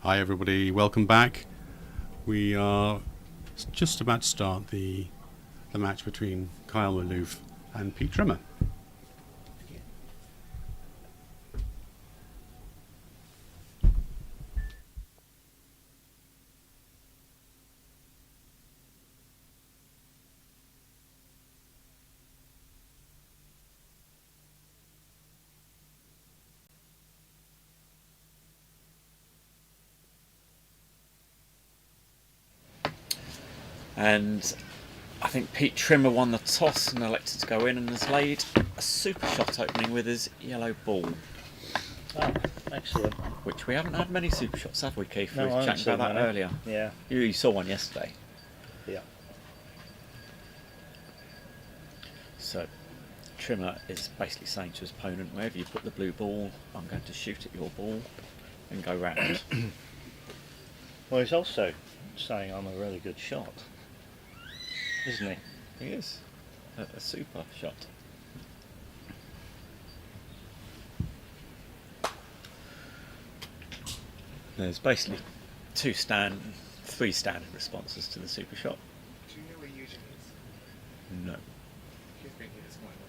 Hi everybody, welcome back. We are just about to start the match between Kyle Maloof and Pete Trimmer. And I think Pete Trimmer won the toss and elected to go in and has laid a super shot opening with his yellow ball. Oh, excellent. Which we haven't had many super shots, have we, Keith? No, we were chatting about that earlier. Yeah. You saw one yesterday. Yeah. So Trimmer is basically saying to his opponent, wherever you put the blue ball, I'm going to shoot at your ball and go round. Well, he's also saying I'm a really good shot, isn't he? He is. A super shot. There's basically three standard responses to the super shot. Do you know where usually is? No. You've been here this morning,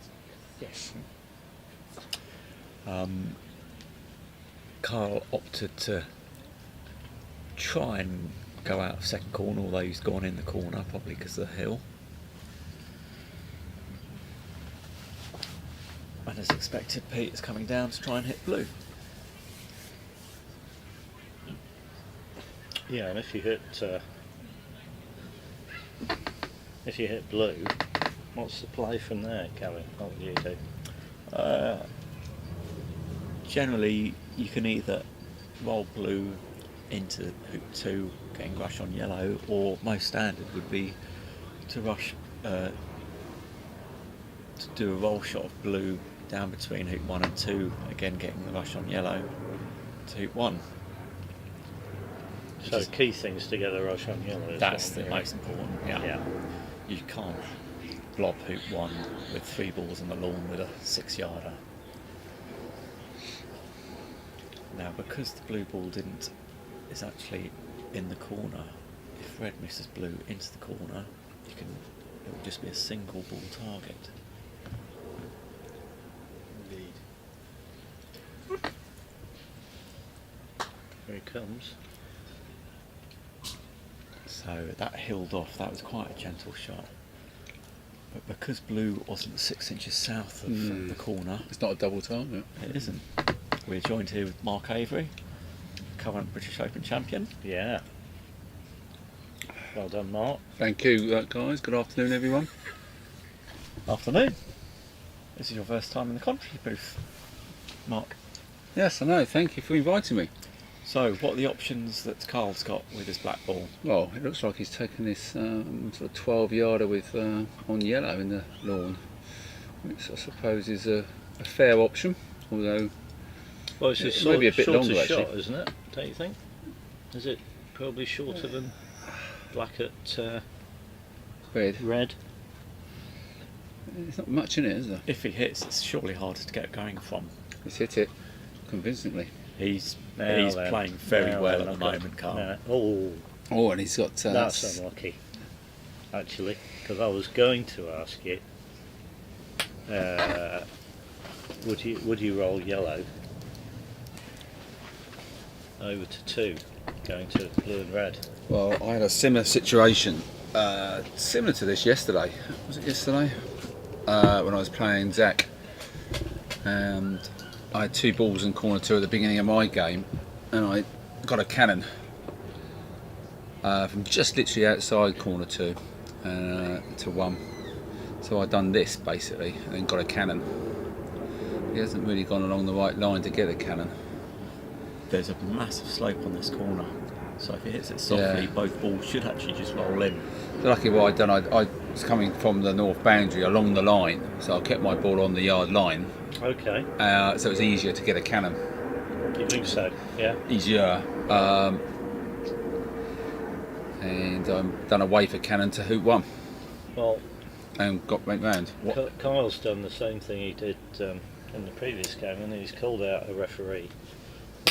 Yes. Carl opted to try and go out of second corner, although he's gone in the corner, probably because of the hill. And as expected, Pete is coming down to try and hit blue. Yeah, and if you hit blue, what's the play from there, Kevin? What do you do? Generally, you can either roll blue into hoop 2, getting rush on yellow, or most standard would be to rush, to do a roll shot of blue down between hoop 1 and 2, again getting the rush on yellow to hoop 1. So the key thing is to get the rush on yellow. That's the most important, Yeah. You can't blob hoop 1 with 3 balls on the lawn with a 6-yarder. Now, because the blue ball is actually in the corner, if red misses blue into the corner, it will just be a single ball target. Indeed. Here he comes. So that hilled off, that was quite a gentle shot. But because blue wasn't 6 inches south of the corner, It's not a double target. it isn't. We're joined here with Mark Avery, current British Open champion. Yeah. Well done, Mark. Thank you, guys. Good afternoon, everyone. Afternoon. This is your first time in the commentary booth, Mark. Yes, I know. Thank you for inviting me. So, what are the options that Carl's got with his black ball? Well, it looks like he's taken this sort of 12-yarder with on yellow in the lawn, which I suppose is a fair option, although Well, it's it may be a bit shorter longer, shot, actually. isn't it? Don't you think? Is it probably shorter than black at red. red? There's not much in it, is there? If he hits, it's surely harder to get going from. He's hit it convincingly. He's Now then. playing very Now well then, at the I've got- moment, Carl. now- Oh, Oh, and he's got that's unlucky, actually, because I was going to ask you, would you roll yellow over to 2, going to blue and red? Well, I had a similar situation, similar to this yesterday. Was it yesterday? When I was playing Zach, and I had 2 balls in corner 2 at the beginning of my game, and I got a cannon from just literally outside corner 2 to 1. So I'd done this basically, and then got a cannon. He hasn't really gone along the right line to get a cannon. There's a massive slope on this corner, so if he hits it softly, Yeah. both balls should actually just roll in. Lucky what I'd done, I was coming from the north boundary along the line, so I kept my ball on the yard line, Okay, so it was easier to get a cannon. you think so? Yeah. Easier. And done away for cannon to hoop 1 Well, and went round. Kyle's done the same thing he did in the previous game, and he's called out a referee.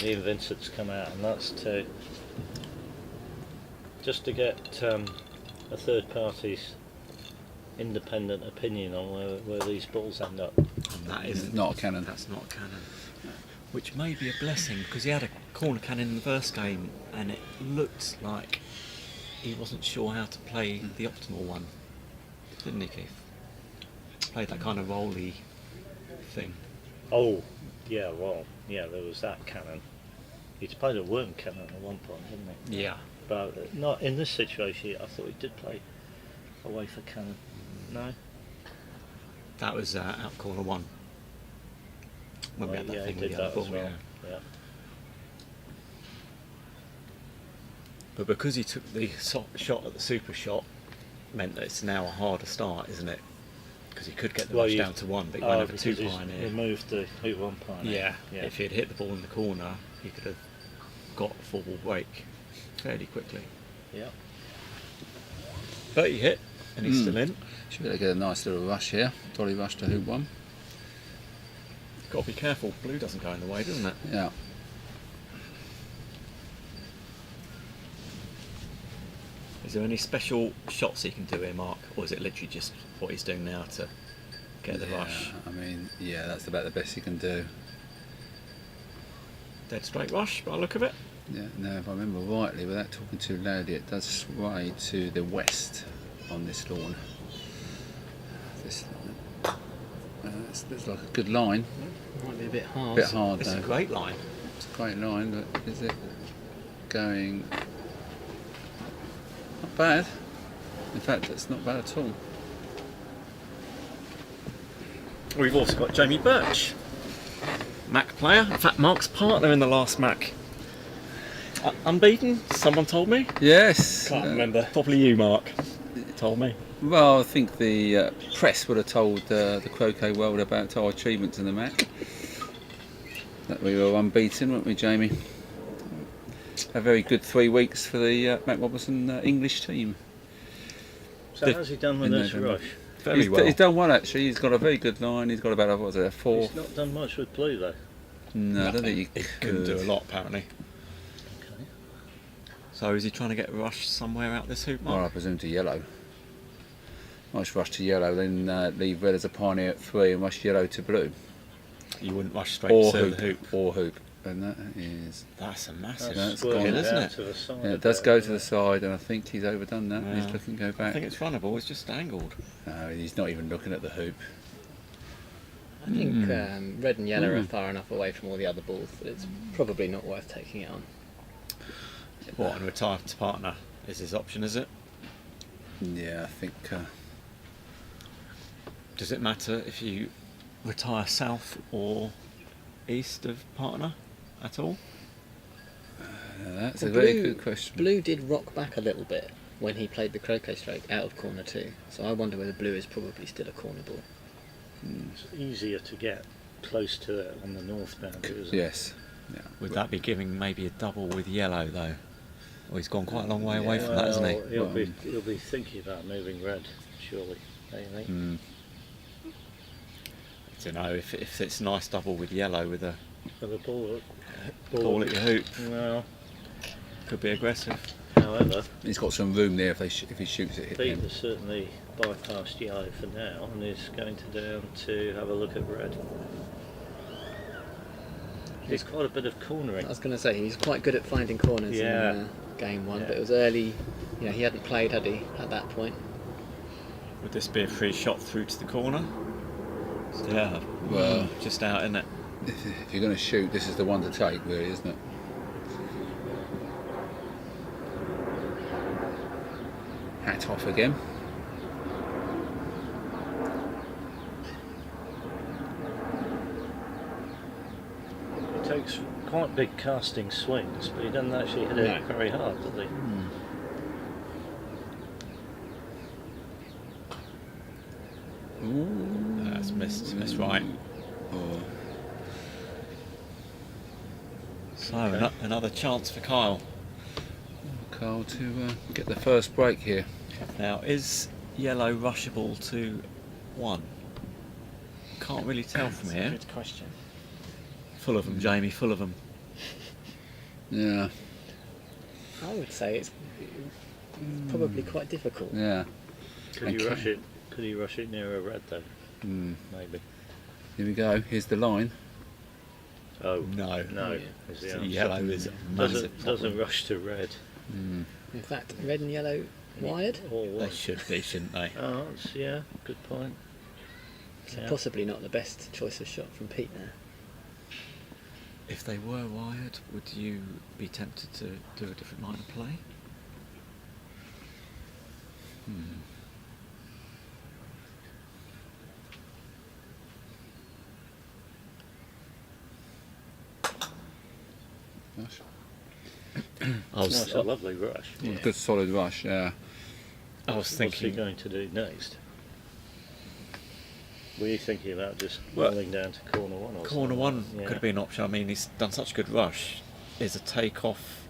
Ian Vincent's come out, and that's to just to get a third party's independent opinion on where these balls end up. And that isn't Not a cannon. That's not a cannon. Which may be a blessing, because he had a corner cannon in the first game, and it looked like he wasn't sure how to play the optimal one, didn't he, Keith? Played that kind of rolly thing. Oh, yeah, well, yeah, there was that cannon. He'd played a worm cannon at one point, didn't he? Yeah. But not in this situation. I thought he did play away for cannon. No? That was out corner one. When we had that yeah, thing he with did the other that ball, as well. yeah. Yeah. But because he took the shot at the super shot, meant that it's now a harder start, isn't it? Because he could get the rush down to one, but he went over two because he's pioneer. removed the hoop one pioneer. Yeah. If he had hit the ball in the corner, he could have got a full ball break fairly quickly. Yeah. But he hit, and he's still in. Should be able to get a nice little rush here. Dolly rush to hoop one. Got to be careful. Blue doesn't go in the way, doesn't it? Yeah. Is there any special shots he can do here, Mark, or is it literally just what he's doing now to get the rush? I mean, yeah, that's about the best he can do. Dead straight rush, by the look of it. Yeah. Now, if I remember rightly, without talking too loudly, it does sway to the west on this lawn. This looks like a good line. Might be a bit hard. Bit hard It's though. a great line. It's a great line, but is it going? Not bad. In fact, it's not bad at all. We've also got Jamie Birch, Mac player. In fact, Mark's partner in the last Mac. Unbeaten, someone told me. Yes. Can't remember. Probably you, Mark. Told me. Well, I think the press would have told the croquet world about our achievements in the Mac. That we were unbeaten, weren't we, Jamie? A very good 3 weeks for the Mac Robertson English team. So how's he done with in this November. rush? Very well. He's done well actually. He's got a very good line. He's got about a, what was it, a 4? He's not done much with blue though. No, I don't think he couldn't do a lot apparently. Okay. So is he trying to get a rush somewhere out this hoop, Mark? Well, I presume to yellow. Nice rush to yellow, then leave red as a pioneer at 3 and rush yellow to blue. You wouldn't rush straight Or to hoop, the hoop. or hoop. And that is... That's a massive That's squirrel, gone, isn't out it? to the side Yeah, a it does bit, go to doesn't the it? side, and I think he's overdone that. Yeah. He's looking to go I back. think it's runnable, it's just angled. No, he's not even looking at the hoop. I think red and yellow are far enough away from all the other balls that it's probably not worth taking it on. What, and retire to partner is his option, is it? Yeah, I think... Does it matter if you retire south or east of partner at all? that's Well, a very Blue- good question. Blue did rock back a little bit when he played the croquet stroke out of corner 2, so I wonder whether blue is probably still a corner ball. It's easier to get close to it on the north boundary, isn't it? Yes. Yeah. Would that be giving maybe a double with yellow though? Or he's gone quite a long way away from that, hasn't he? Well, he'll be thinking about moving red, surely. Don't you think? Mm. I don't know if it's a nice double with yellow with a With a ball ball at your hoop. Well, Could be aggressive. however, He's got some room there if he shoots it. Hit Pete him. has certainly bypassed yellow for now and is going to down to have a look at red. There's quite a bit of cornering. I was going to say, he's quite good at finding corners Yeah. in game 1, Yeah. but it was early, he hadn't played, had he, at that point? Would this be a free shot through to the corner? Yeah. Well- just out, isn't it? If you're going to shoot, this is the one to take, really, isn't it? Hat off again. He takes quite big casting swings, but he doesn't actually hit it very hard, does he? That's missed. That's right. Oh, So another chance for Kyle. Carl to get the first break here. Now is yellow rushable to 1? Can't really tell from here. Good question. Full of them, Jamie. Full of them. Yeah. I would say it's probably quite difficult. Yeah. Could you rush it? Could you rush it near a red though? Maybe. Here we go. Here's the line. Oh No. no. Yeah. Is the So answer. yellow is a massive Doesn't problem. rush to red. In fact, red and yellow wired, Or They what? should be, shouldn't they? Oh, that's, yeah. Good point. so Yeah. possibly not the best choice of shot from Pete there. If they were wired, would you be tempted to do a different line of play? Gosh. I was, That's a lovely rush. Good solid rush, yeah. I was What's he thinking. going to do next? Were you thinking about just Well, rolling down to corner one or Corner something? one Yeah. could be an option. I mean, he's done such a good rush. Is a take off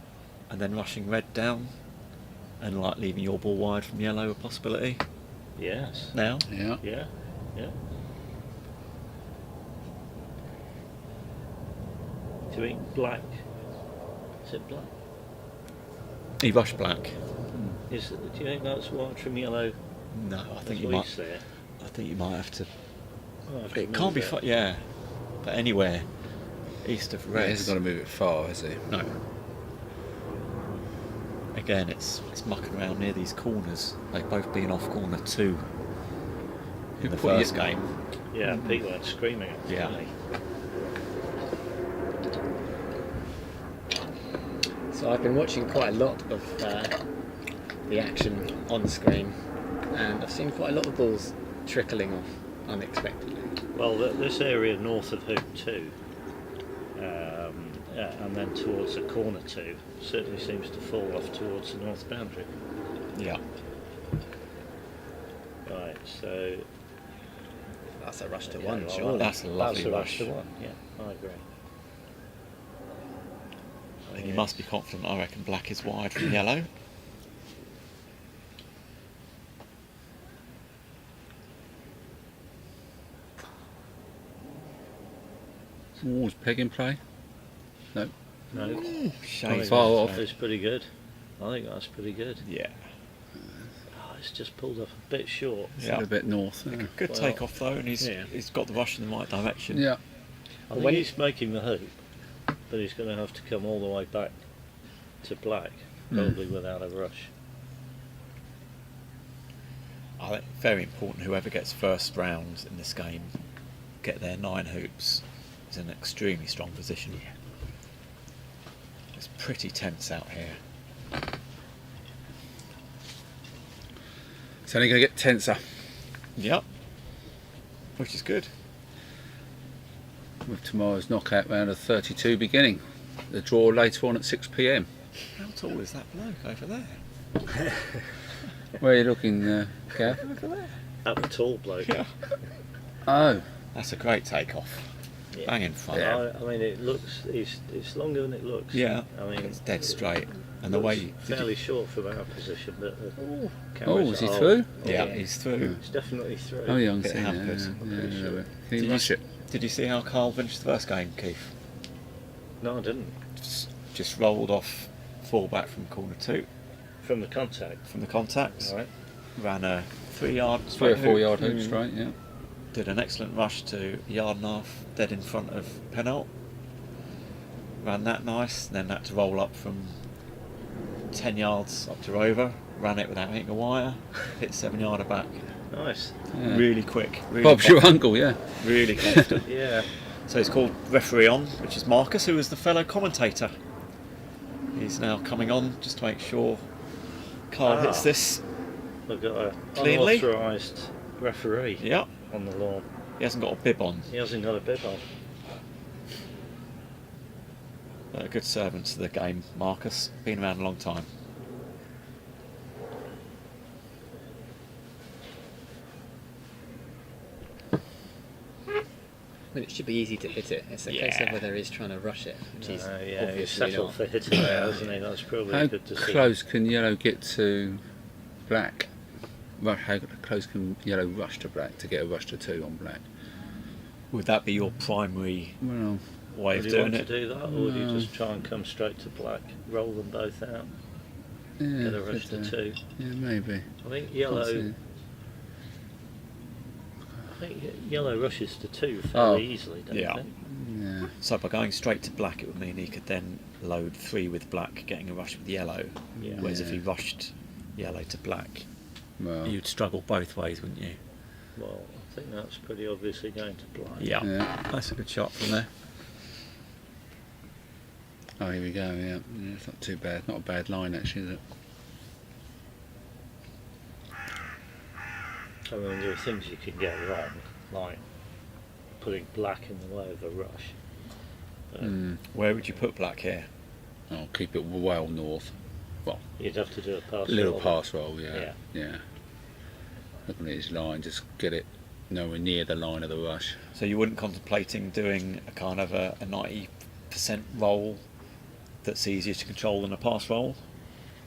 and then rushing red down and like leaving your ball wide from yellow a possibility Yes. now? Yeah. Yeah. Yeah. Do you think black? Is it black? He rushed black. Do you think that's white from yellow? No, I That's think you what might. he's there. I think you might have to. Oh, I have to It can't move be. it. Yeah, but anywhere east of He red. hasn't got to move it far, has he? No. Again, it's mucking around near these corners. They've both been off corner 2 in the Well, first yeah. game. Yeah, Pete went screaming at Yeah. me. So I've been watching quite a lot of the action on screen, and I've seen quite a lot of balls trickling off unexpectedly. Well, this area north of hoop 2, and then towards the corner 2, certainly seems to fall off towards the north boundary. Yeah. Right, so That's a rush to yeah, one, well, surely. That's a lovely that's a rush. to one. Yeah, I agree. And you must be confident. I reckon black is wide from yellow. Oh, is peg in play? No. No, Shades far off. off. it's pretty good. I think that's pretty good. Yeah. Oh, it's just pulled up a bit short. Yeah. A bit north. Yeah. Good Well, take off though, and yeah. he's got the rush in the right direction. Yeah. I think When- he's making the hoop, but he's going to have to come all the way back to black, probably without a rush. I think very important. Whoever gets first round in this game, get their 9 hoops, is in an extremely strong position. It's pretty tense out here. It's only going to get tenser Yep. Which is good. with tomorrow's knockout round of 32 beginning. The draw later on at 6 p.m. How tall is that bloke over there? Where are you looking, Gav? Over there. That tall bloke. Yeah. Oh, That's a great take off. Yeah. Bang in front. I mean, it looks, it's longer than it looks. Yeah. I mean, It's dead straight. And the looks way. Did fairly you, short from our position, but the oh, cameras is he are- through? yeah, Yeah. he's through. It's definitely through. Oh, yeah, I'm Bit seeing hampered, it. I'm Yeah, pretty yeah, sure. yeah. Can Did you you rush it? Did you see how Carl finished the first game, Keith? No, I didn't. Just rolled off full back from corner 2 From the contact. from the contacts. All right. Ran a 3-yard 3 or 4 hoop, yard hoop straight, yeah. Did an excellent rush to a yard and a half, dead in front of Penalt. Ran that nice, then had to roll up from 10 yards up to Rover. Ran it without hitting a wire. Hit 7 yarder back. Nice. Yeah. Really quick. Really Bob's your uncle, yeah. Really confident. Yeah. So he's called referee on, which is Marcus, who was the fellow commentator. He's now coming on just to make sure Carl hits this. We've got a Cleanly. unauthorised referee Yeah, on the lawn. he hasn't got a bib on. He hasn't got a bib on. A good servant to the game, Marcus. Been around a long time. I mean, it should be easy to hit it. It's a case of whether he's trying to rush it, which he's Yeah, he's obviously settled not. for hitting there, hasn't he? That's probably How good to see. close can yellow get to black? How close can yellow rush to black to get a rush to 2 on black? Would that be your primary Well, way of Would you doing want it. to do that, or would you just try and come straight to black, roll them both out, Yeah, get a rush could to do. 2? Yeah, maybe. I think Can't yellow. see. I think yellow rushes to 2 fairly Oh. easily, don't Yeah. you think? Yeah. So by going straight to black, it would mean he could then load 3 with black, getting a rush with yellow. Yeah. Whereas if Yeah. he rushed yellow to black, Well. you'd struggle both ways, wouldn't you? Well, I think that's pretty obviously going to black. Yeah. Yeah. That's a good shot from there. Oh, here we go. Yeah. Yeah, it's not too bad. Not a bad line actually, is it? I mean, there are things you can get wrong, like putting black in the way of a rush. But Mm. Where would you put black here? I'll keep it well north. you'd have to do a pass. Little roll. pass roll, yeah. Yeah. Yeah. Looking at his line, just get it nowhere near the line of the rush. So you wouldn't contemplating doing a kind of a 90% roll that's easier to control than a pass roll,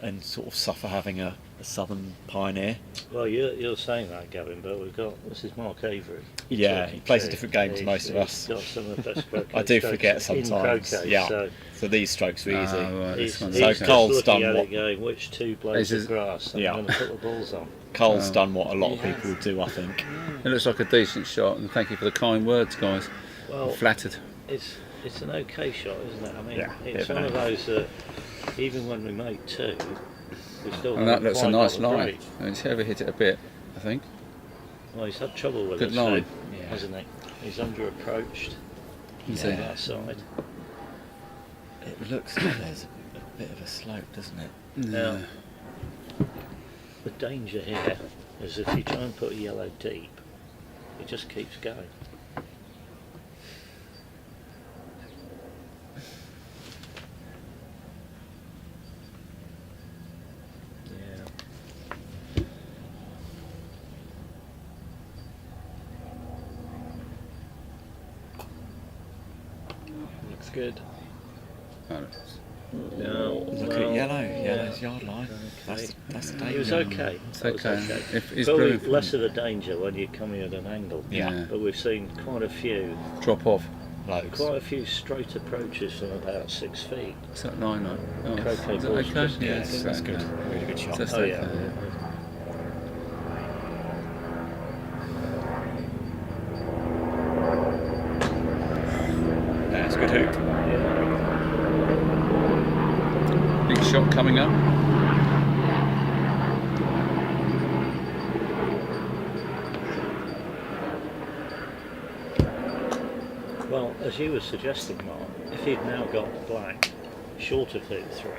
and sort of suffer having a southern pioneer? Well, you're saying that, Gavin, but we've got, this is Mark Avery. Yeah, talking he plays a to. different game to He's- most of us. He's got some of the best croquet I do strokes forget in sometimes. croquet, Yeah. so So these strokes are easy. Right, he's, this one's he's So just okay. Cole's looking done at what- it going, which 2 blades This of grass I'm yeah. going to put the balls on. Cole's Oh. done what a lot of He people would do, I think. It looks like a decent shot, and thank you for the kind words, guys. Well, I'm flattered. it's an okay shot, isn't it? I mean, Yeah, it's bit of one an of those that even when we make 2, we still And haven't that looks a quite nice got the line. break. And he's ever hit it a bit, I think. Well, he's had trouble with Good it, line. so, Yeah. hasn't he? He's under approached Is on he? that side. It looks like there's a bit of a slope, doesn't it? Now, the danger here is if you try and put a yellow deep, it just keeps going. Yeah. Looks good. Oh, it's- No, Look well, at yellow. yeah. Yellow's yard line. Okay. That's the It was danger. okay. It's That was okay. If it's Probably blue, less of a danger when you're coming at an angle. Yeah. But we've seen quite a few Loads. straight approaches from about 6 feet. What's that line like? Oh, Croquet is that balls okay? just Yeah, getting- That's okay. good. Really good shot. That's Oh okay. yeah. That's a good hoop. Big shot coming up. Well, as you were suggesting, Mark, if he'd now got black short of hoop 3,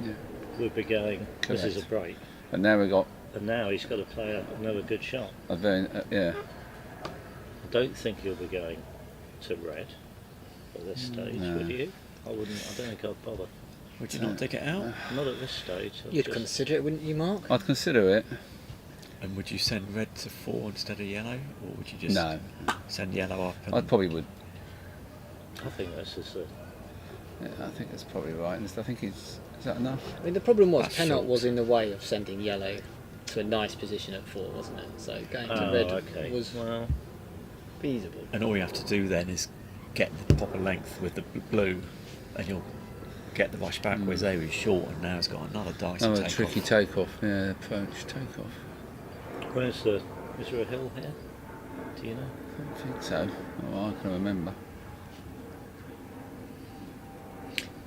Yeah. we'd be going, this is a Correct. break. And now we've got And now he's got to play another good shot. a very, yeah. I don't think he'll be going to red at this stage, No. would you? I don't think I'd bother. Would you not dig it out? Not at this stage. I'd You'd just- consider it, wouldn't you, Mark? I'd consider it. And would you send red to 4 instead of yellow, or would you just No, send yellow up? And I probably would. I think this is a... Yeah, I think that's probably right. And I think is that enough? I mean, the problem was That's Pennant short. was in the way of sending yellow to a nice position at 4, wasn't it? So going to Oh, red okay. was Well, feasible. And all you have to do then is get the proper length with the blue, and you'll get the rush back. Whereas there he's short, and now he's got another dice. Another take tricky off. takeoff. Yeah, approach takeoff. where's the... Is there a hill here? Do you know? I don't think so. Oh, I can remember.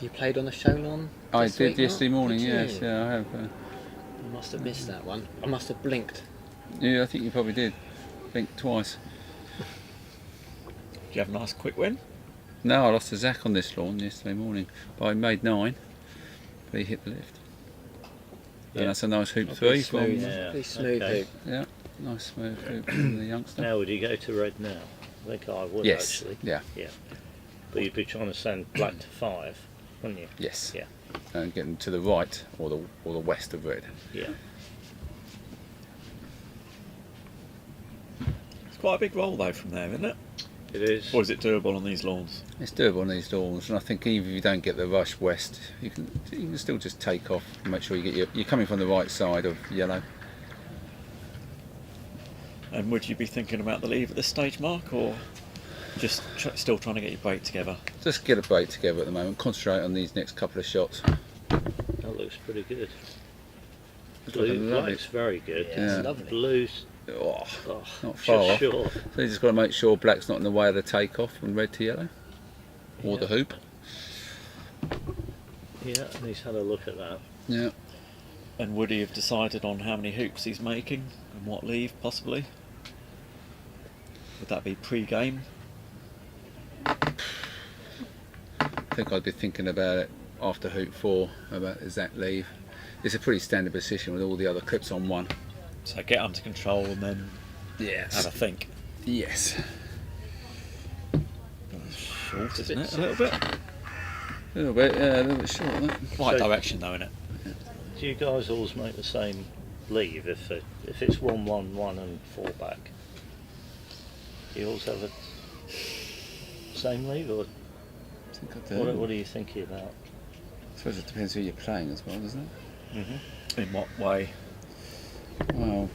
You played on the show lawn? I this did week, yesterday Mark? morning. Did you? Yes, yeah, I have. I must have missed that one. I must have blinked. Yeah, I think you probably did. Think twice. Do you have a nice quick win? No, I lost to Zach on this lawn yesterday morning, but I made 9. But he hit the lift. Yeah. And that's a nice hoop Oh, 3 pretty from. smooth. Yeah, Pretty smooth okay. hoop. Yeah, nice smooth hoop from the youngster. Now, would you go to red now? I think I would, Yes. actually. Yeah. Yeah. But you'd be trying to send black to 5, wouldn't you? Yes. Yeah. And getting to the right or the west of red. Yeah. It's quite a big roll though from there, isn't it? It is. Or is it doable on these lawns? It's doable on these lawns, and I think even if you don't get the rush west, you can still just take off and make sure you get you're coming from the right side of yellow. And would you be thinking about the leave at this stage, Mark, or Still trying to get your break together. Just get a break together at the moment. Concentrate on these next couple of shots. That looks pretty good. It's looking Blue, lovely. black's very good. Yeah, it's lovely. Blue's Oh, oh, not far off. just short. So you just got to make sure black's not in the way of the takeoff from red to yellow, or the hoop. Yeah, and he's had a look at that. Yeah. And would he have decided on how many hoops he's making and what leave, possibly? Would that be pre-game? I think I'd be thinking about it after hoop 4 about exact leave. It's a pretty standard position with all the other clips on one. So get under control and then Yes. have a think. Yes. Short, isn't it? A little bit. A little bit, yeah, a little bit short. That. Right So- direction though, innit? Do you guys always make the same leave if it's 1-1-1 and 4 back? You always have a same leave, or I think I do. what are you thinking about? I suppose it depends who you're playing as well, doesn't it? Mm-hmm. In what way? Well,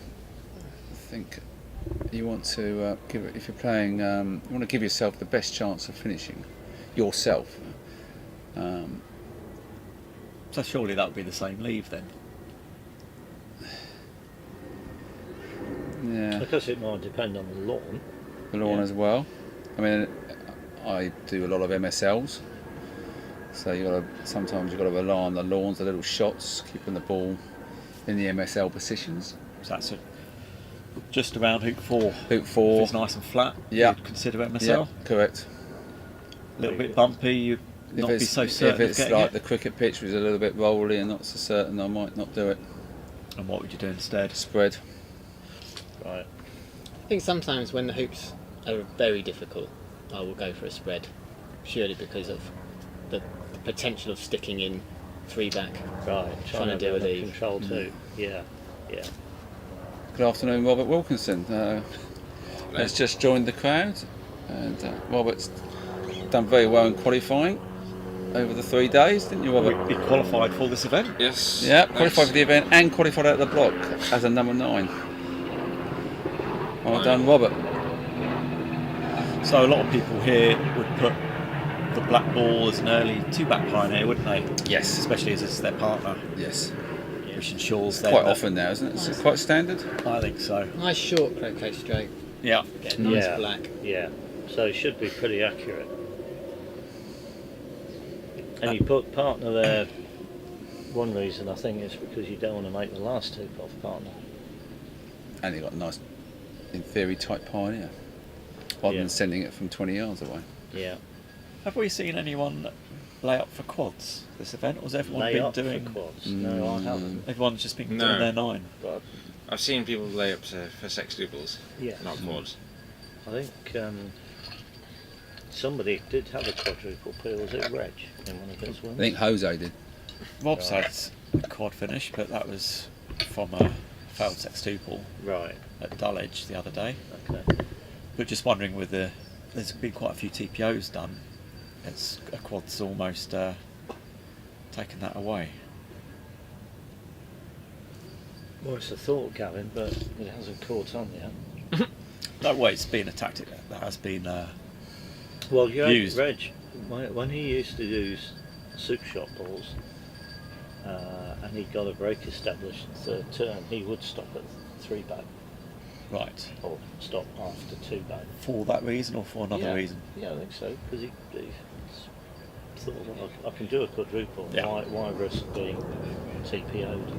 I think you want to give it, if you're playing, you want to give yourself the best chance of finishing yourself. So surely that would be the same leave then. Yeah, Because it might depend on the lawn. the lawn Yeah. as well. I mean, I do a lot of MSLs, so sometimes you've got to rely on the lawns, the little shots, keeping the ball in the MSL positions. So that's just around hoop 4. Hoop If 4, it's nice and flat, Yeah. you'd consider yeah, MSL. correct. A little bit bumpy, you'd not be so if certain of it's getting like it. the cricket pitch was a little bit rolly and not so certain, I might not do it. And what would you do instead? Spread. Right. I think sometimes when the hoops are very difficult, I will go for a spread, purely because of the potential of sticking in 3 back. Right. Trying to do a have leave. control too. Yeah. Yeah. Good afternoon, Robert Wilkinson. Has just joined the crowd, and Robert's done very well in qualifying over the 3 days, didn't you, Robert? Be qualified for this event. Yes. Yeah, thanks. qualified for the event and qualified out of the block as a number 9. Well done, Robert. So a lot of people here would put the black ball as an early 2-back pioneer, wouldn't they? Yes. Especially as it's their partner, Yes. which ensures them Quite that- often now, isn't it? Is it quite standard? I think so. Nice short croquet stroke, Yeah. get a nice Yeah. black. Yeah. So it should be pretty accurate. And you put partner there. One reason I think is because you don't want to make the last hoop off partner. And you got a nice, in theory, tight pioneer, rather Yeah. than sending it from 20 yards away. Yeah. Have we seen anyone lay up for quads this event, or has everyone Lay been up doing? for quads. No, I haven't. Everyone's just been No. doing their 9. But I've seen people lay up for sextuplets, yeah, not quads. I think somebody did have a quadruple play. Was it Reg in one of his I wins? think Jose did. Rob's Right. had a quad finish, but that was from a failed sextuple Right. at Dulwich the other day. Okay. But just wondering, there's been quite a few TPOs done. It's a quad's almost taken that away. Well, it's a thought, Gavin, but it hasn't caught on yet. No way, it's been a tactic that has been. Well, you Used. Reg, when he used to use soup shop balls, and he got a break established third turn, he would stop at 3 back Right. or stop after 2 back. For that reason or for another Yeah. reason? Yeah, I think so, because he thought, well, I can do a quadruple. Yeah. Why risk being TPO'd?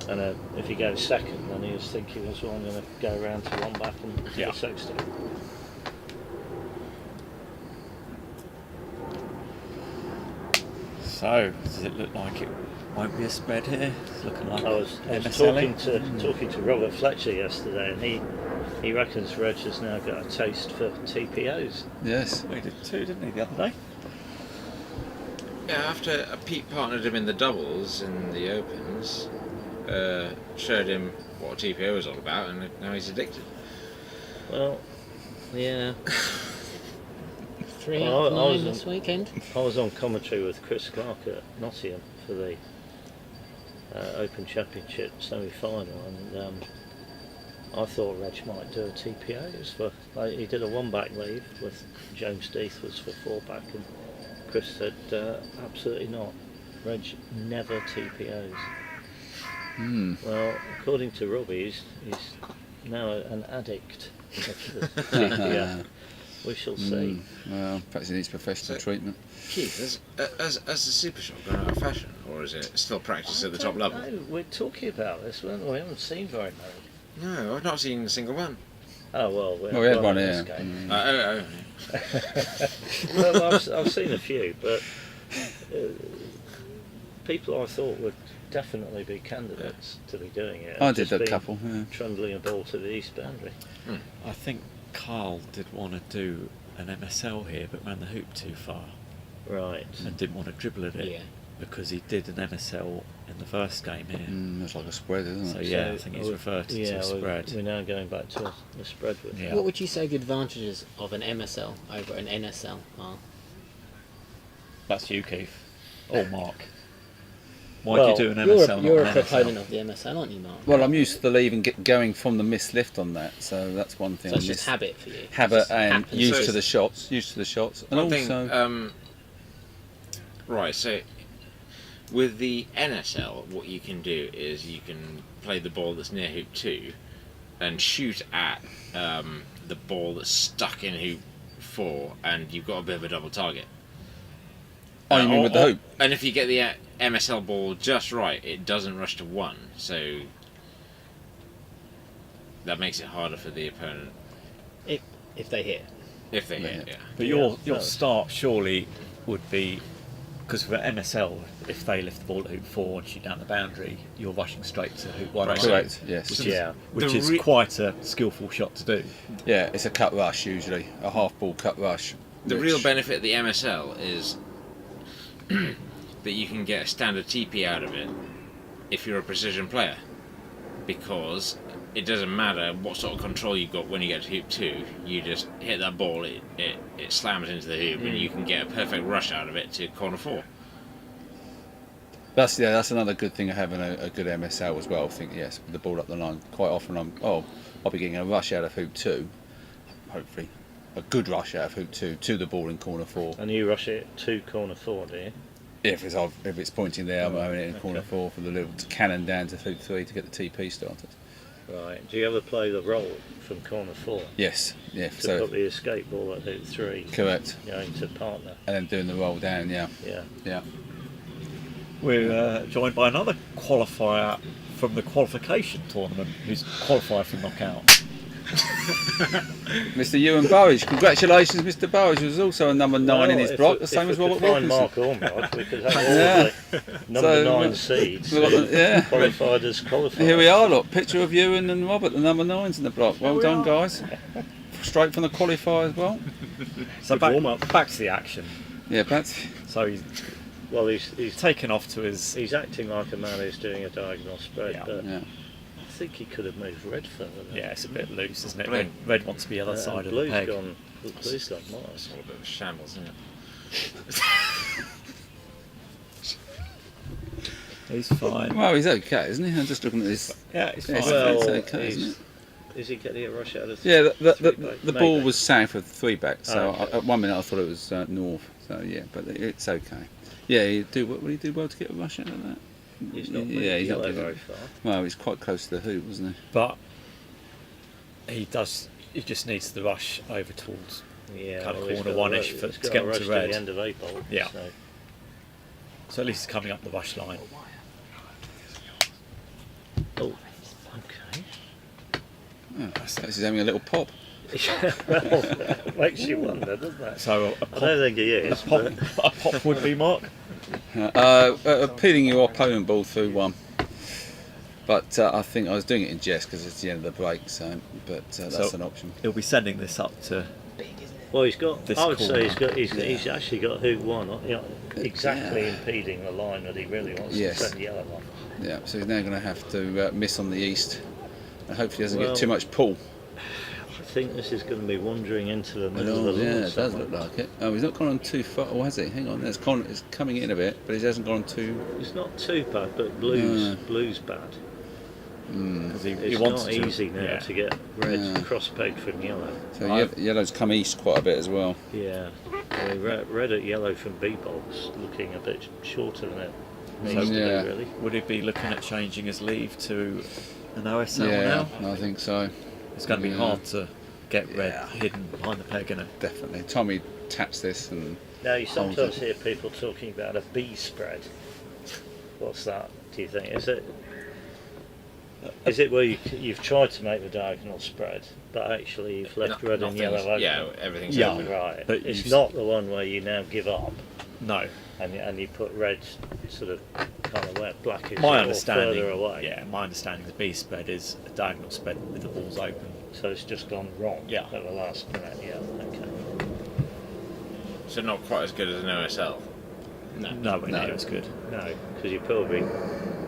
And if he goes second, then he was thinking, well, I'm going to go around to 1 back and do Yeah. a sextuple. So, does it look like it won't be a spread here? It's looking like I was MSLE. talking to Robert Fletcher yesterday, and he reckons Reg has now got a taste for TPOs. Yes. He did 2, didn't he, the other day? Yeah, after Pete partnered him in the doubles in the Opens, showed him what TPO was all about, and now he's addicted. Well, yeah. 3 Well, out of I 9 was this weekend. I was on commentary with Chris Clark at Nottingham for the Open Championship semi-final, and I thought Reg might do a TPO. It was for, he did a 1-back leave with James Death was for 4-back, and Chris said absolutely not. Reg never TPOs. Well, according to Robbie, he's now an addict of the TPO. We shall see. Well, perhaps he needs professional treatment. Keith, has the Super Shot gone out of fashion, or is it still practiced at the top level? No, we're talking about this, weren't we? We haven't seen very many. No, I've not seen a single one. Oh well, We had one in here. this game. Oh. Well, I've seen a few, but people I thought would definitely be candidates to be doing it. I have did just a been couple. Yeah. trundling a ball to the east boundary. I think Carl did want to do an MSL here, but ran the hoop too far Right. and didn't want to dribble at it Yeah. because he did an MSL in the first game here. It's like a spread, isn't So it? yeah, I think he's referred to a spread. We're now going back to a spread with Yeah. What would you say the advantages of an MSL over an NSL are? That's you, Keith. Or Mark. Why Well, do you do an You're MSL? a not an proponent NSL? of the MSL, aren't you, Mark? Well, I'm used to the leave and going from the missed lift on that, so that's one thing. So it's I just miss. habit for you. Habit It just and happens. used So to the shots, and One also thing, right, so with the NSL, what you can do is you can play the ball that's near hoop 2 and shoot at the ball that's stuck in hoop 4, and you've got a bit of a double target. Oh, you mean with the hoop? And if you get the MSL ball just right, it doesn't rush to 1, so that makes it harder for the opponent If they hit. if they Yeah. hit. Yeah. But your start surely would be, because for NSL, if they lift the ball at hoop 4 and shoot down the boundary, you're rushing straight to hoop 1. Right. Correct. Yes. Yeah. Which The is quite a skillful shot to do. Yeah, it's a cut rush usually, a half ball cut rush. The which- real benefit of the MSL is that you can get a standard TP out of it if you're a precision player, because it doesn't matter what sort of control you've got when you get to hoop 2, you just hit that ball, it slams into the hoop, and you can get a perfect rush out of it to corner 4. That's another good thing of having a good MSL as well. I think yes, with the ball up the line. Quite often I'll be getting a rush out of hoop 2, hopefully a good rush out of hoop 2 to the ball in corner 4. And you rush it to corner 4, do you? If it's pointing there, I'm having it in corner 4 for the little cannon down to hoop 3 to get the TP started. Right. Do you ever play the roll from corner 4 Yes, yeah. to So put the escape ball at hoop 3 correct, going to partner? and then doing the roll down. Yeah, Yeah. yeah. We're joined by another qualifier from the qualification tournament who's qualified for knockout. Mr. Ewan Burridge, congratulations, Mr. Burridge was also a number 9 in his block, the same as Robert Find Wilkinson. Mark Ormrod, we could have all Yeah. the number So, 9 seeds we've got the- yeah. qualified as qualified. Here we are, look, picture of Ewan and Robert, the number 9s in the block. Well done, guys. Straight from the qualifier as well. So Good warm-up. back to the action. Yeah, Pat. So he's Well, he's taken off to his. he's acting like a man who's doing a diagonal spread, Yeah. but Yeah. I think he could have moved red further. Yeah, it's a bit loose, isn't it? Blue. Red wants to be the other side of the blue's peg. gone. Blue's gone It's Mars. all a bit of a shambles, isn't it? He's fine. Well, he's okay, isn't he? I'm just looking at this. Yeah, he's Yeah, fine. it's Well, okay, isn't it? is he getting a rush out of? Yeah, the three-back? ball Maybe. was south of 3-back, so Oh, okay. at 1 minute I thought it was north. So yeah, but it's okay. Yeah, would he do well to get a rush out of that? He's not Yeah, he's not yellow doing very it. far. Well, he's quite close to the hoop, wasn't he? But he does. He just needs the rush over towards. Yeah, Kind of well, he's corner got a one-ish rush- for- he's to got get a him rush to to red. the end of 8 ball. Yeah. So. So at least he's coming up the rush line. Oh, okay. Oh, he's having a little pop. Well, that makes you wonder, doesn't it? So a I pop, don't think he is. But a pop would be Mark. Peeling your opponent ball through 1. But I think I was doing it in jest because it's the end of the break. So, but that's So- an option. He'll be sending this up to. well, he's got. This I would say corner. he's actually got hoop 1, exactly Yeah. impeding the line that he really wants Yes. to send the yellow on. Yeah, so he's now going to have to miss on the east, and hopefully he doesn't Well, get too much pull. I think this is going to be wandering into the middle of the Yeah, lawn. it does look like it. Oh, he's not gone on too far. Oh, has he? Hang on, it's coming in a bit, but he hasn't gone too. It's not too bad, but blue's bad. because he It's wants not to. easy now Yeah. to get red Yeah. cross-pegged from yellow. So yellow's come east quite a bit as well. Yeah, I mean, red at yellow from B-bolt's looking a bit shorter than it needs to yeah. be, really. Would he be looking at changing his leave to an OSL Yeah, now? I think so. It's going to be Yeah. hard to get red Yeah. hidden behind the peg, isn't it? Definitely. Tommy taps this and Now, you holds sometimes it. hear people talking about a B spread. What's that, do you think? Is it where you've tried to make the diagonal spread, but actually you've left red and yellow open? Yeah, everything's Yeah. open. Right, But it's you've- not the one where you now give up No. and you put red sort of kind of where black is My or understanding, further away. yeah, my understanding the B spread is a diagonal spread with the balls open. So it's just gone wrong Yeah. at the last minute. Yeah, okay. So not quite as good as an OSL. Nowhere near as good. No, because you probably,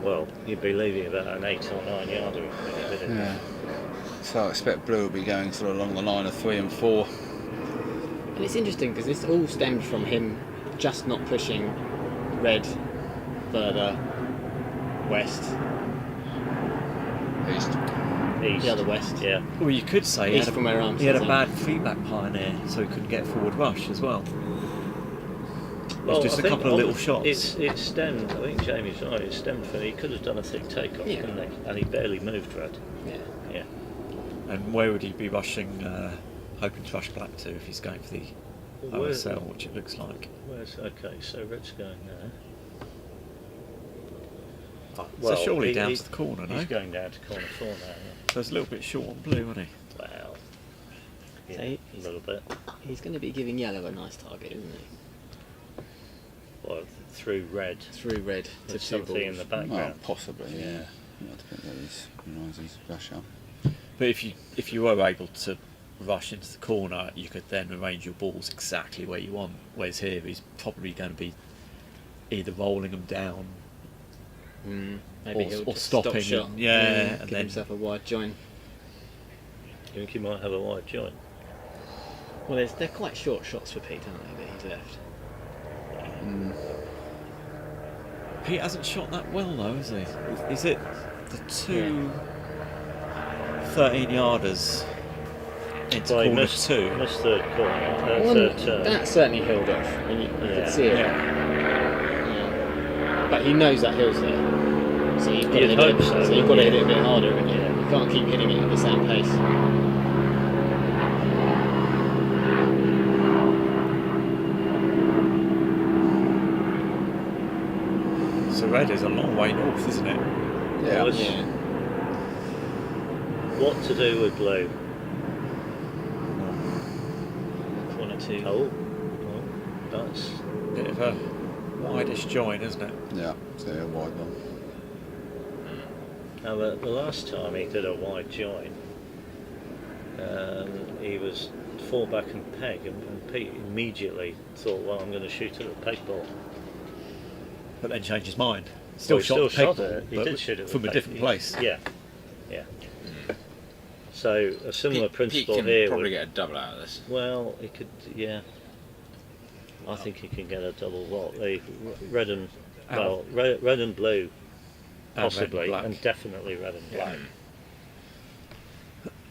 well, you'd be leaving about an 8 or 9 yarder if you did it. yeah. So I expect blue will be going sort of along the line of 3 and 4. And it's interesting because this all stemmed from him just not pushing red further west, East. East. the other west. Yeah. Well, you could say East from where he had a Armstead's bad feedback pioneer, so he couldn't get forward rush as well. Just I a think couple of little shots. It stemmed, I think Jamie's right, it stemmed from, he could have done a thick takeoff, Yeah. couldn't he? And he barely moved red. Yeah. Yeah. And where would he be rushing, hoping to rush black to if he's going for the Well, where- OSL, which it looks like? Okay, so red's going there. So surely down to the corner, no? He's going down to corner 4 now. So it's a little bit short on blue, isn't he? Well, yeah, So a little bit. He's going to be giving yellow a nice target, isn't he? Well, through red. Through red to With two something in balls. the Well, background. possibly, yeah. Might depend whether he's rises rush up. But if you were able to rush into the corner, you could then arrange your balls exactly where you want. Whereas here, he's probably going to be either rolling them down Maybe Or- he'll or just stopping stop shot. and- yeah, and give then- himself a wide join. You think he might have a wide joint? Well, they're quite short shots for Pete, aren't they, that he's left? Pete hasn't shot that well though, has he? Is it the two 13-yarders into Well, he corner missed 2? third corner, Well, third turn. that certainly hilled off. I mean, you Yeah. could see it. Yeah. Yeah. But he knows that hill's there. So you've got to You'd hit hope it. so, So you've got to yeah. hit it a bit harder, haven't you? Yeah. You can't keep hitting it at the same pace. So red is a long way north, isn't it? Yeah. Was- Yeah. What to do with blue? Corner 2. Oh, that's Bit of a wideish join, isn't it? Yeah, so a wide one. now the last time he did a wide join, he was 4 back and peg, and Pete immediately thought, well, I'm going to shoot at the peg ball. But then changed his mind. Still Well, he shot still the peg shot ball, it. He but did shoot it from with a peg. different place. Yeah, yeah. So a similar Pete principle can here. probably would- get a double out of this. Well, he could, yeah. I think he can get a double what? The red and well, red and blue, And possibly, red and black. and definitely red and black.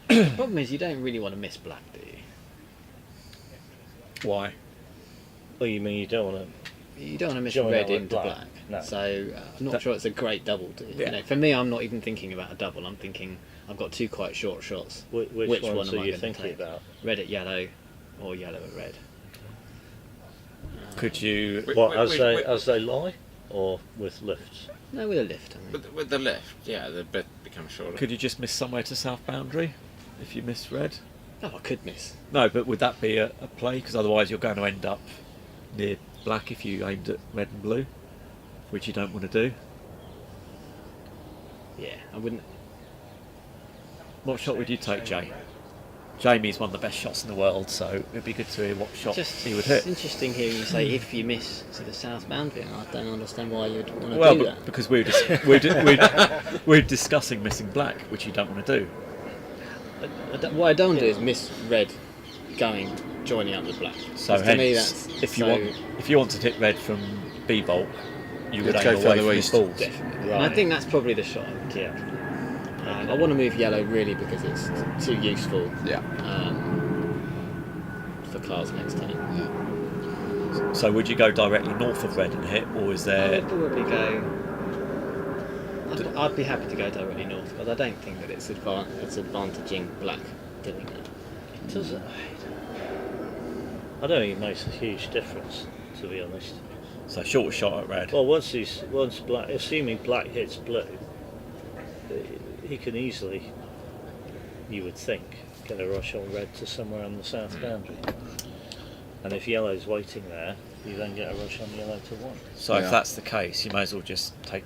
The problem is you don't really want to miss black, do you? Why? Well, you mean you don't want You don't want to miss Join red it with into black. black. No. So I'm not That- sure it's a great double. Do you? Yeah. You know, for me, I'm not even thinking about a double. I'm thinking I've got 2 quite short shots. to? Which one ones am are I you gonna thinking take? about? Red at yellow, or yellow at red. Could you? What as they lie, or with lifts? No, with a lift. I mean. With the lift, yeah, the bit becomes shorter. Could you just miss somewhere to south boundary if you miss red? Oh, I could miss. No, but would that be a play? Because otherwise you're going to end up near black if you aimed at red and blue, which you don't want to do. Yeah, I wouldn't. What shot would you take, Jay? Jamie's one of the best shots in the world, so it'd be good to hear what shot Just he would hit. It's interesting hearing you say if you miss to the south boundary, and I don't understand why you'd want to Well, do but that. because we're discussing missing black, which you don't want to do. What I don't do is miss red joining up with black. So 'Cause to me, hence, that's if you so wanted to hit red from B-bolt, you would You'd aim go away further from his east. balls. definitely. And I think that's probably the shot. Yeah. I want to move yellow really because it's too useful Yeah. for Carl's next turn. Yeah. So would you go directly north of red and hit, or is I there? would probably go. I'd be happy to go directly north, but I don't think that it's advantaging black doing that. It doesn't. I don't think it makes a huge difference, to be honest. So short shot at red. Well, once black, assuming black hits blue, he can easily, you would think, get a rush on red to somewhere on the south boundary. And if yellow's waiting there, you then get a rush on yellow to 1. So Yeah. if that's the case, you may as well just take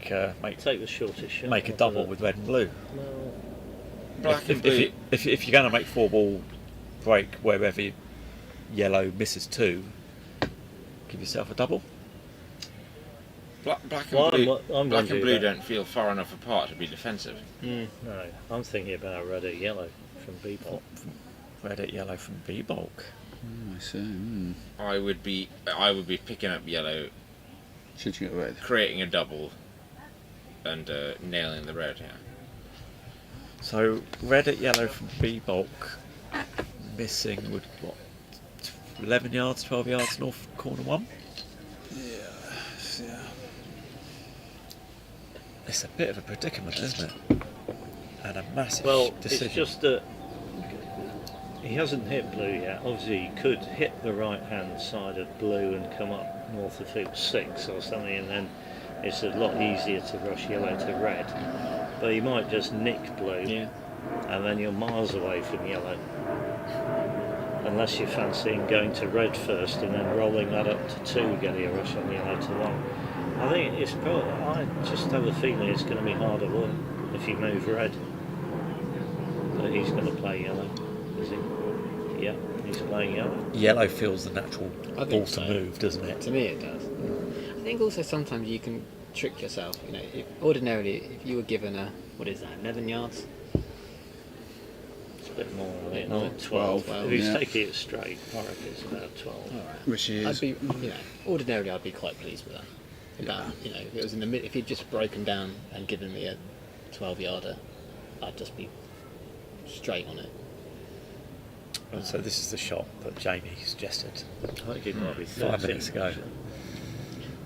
Take the shortest shot. make a of double the- with red and blue. Well, Black and blue. If you're going to make 4-ball break wherever yellow misses 2, give yourself a double. Black and Well, blue, I'm black and wondering blue about- don't feel far enough apart to be defensive. no, I'm thinking about red or yellow from B-ball. Red at yellow from B bulk. I see. I would be picking up yellow, Shooting at red. creating a double, and nailing the red. Yeah. So red at yellow from B bulk, missing would what? 11 yards, 12 yards north corner 1. Yeah. It's a bit of a predicament, isn't it? And a massive Well, decision. it's just that he hasn't hit blue yet. Obviously, he could hit the right-hand side of blue and come up north of hoop 6 or something, and then it's a lot easier to rush yellow to red. But he might just nick blue, Yeah. and then you're miles away from yellow. Unless you're fancying going to red first and then rolling that up to 2, getting a rush on yellow to 1. I think it's probably, I just have a feeling it's going to be harder work if you move red. But he's going to play yellow, is he? Yeah, he's playing yellow. Yellow feels the natural I ball think to so. move, doesn't it? To me, it does. I think also sometimes you can trick yourself. You know, ordinarily, if you were given a 11 yards, It's a bit more, I think, More, like 12. 12, If he's yeah. taking it straight, I reckon it's about 12. Which is. I'd be, ordinarily I'd be quite pleased with that. About, if it was in the mid, if he'd just broken down and given me a 12-yarder, I'd just be straight on it. And so this is the shot that Jamie suggested. I think it might be 5 13. minutes ago.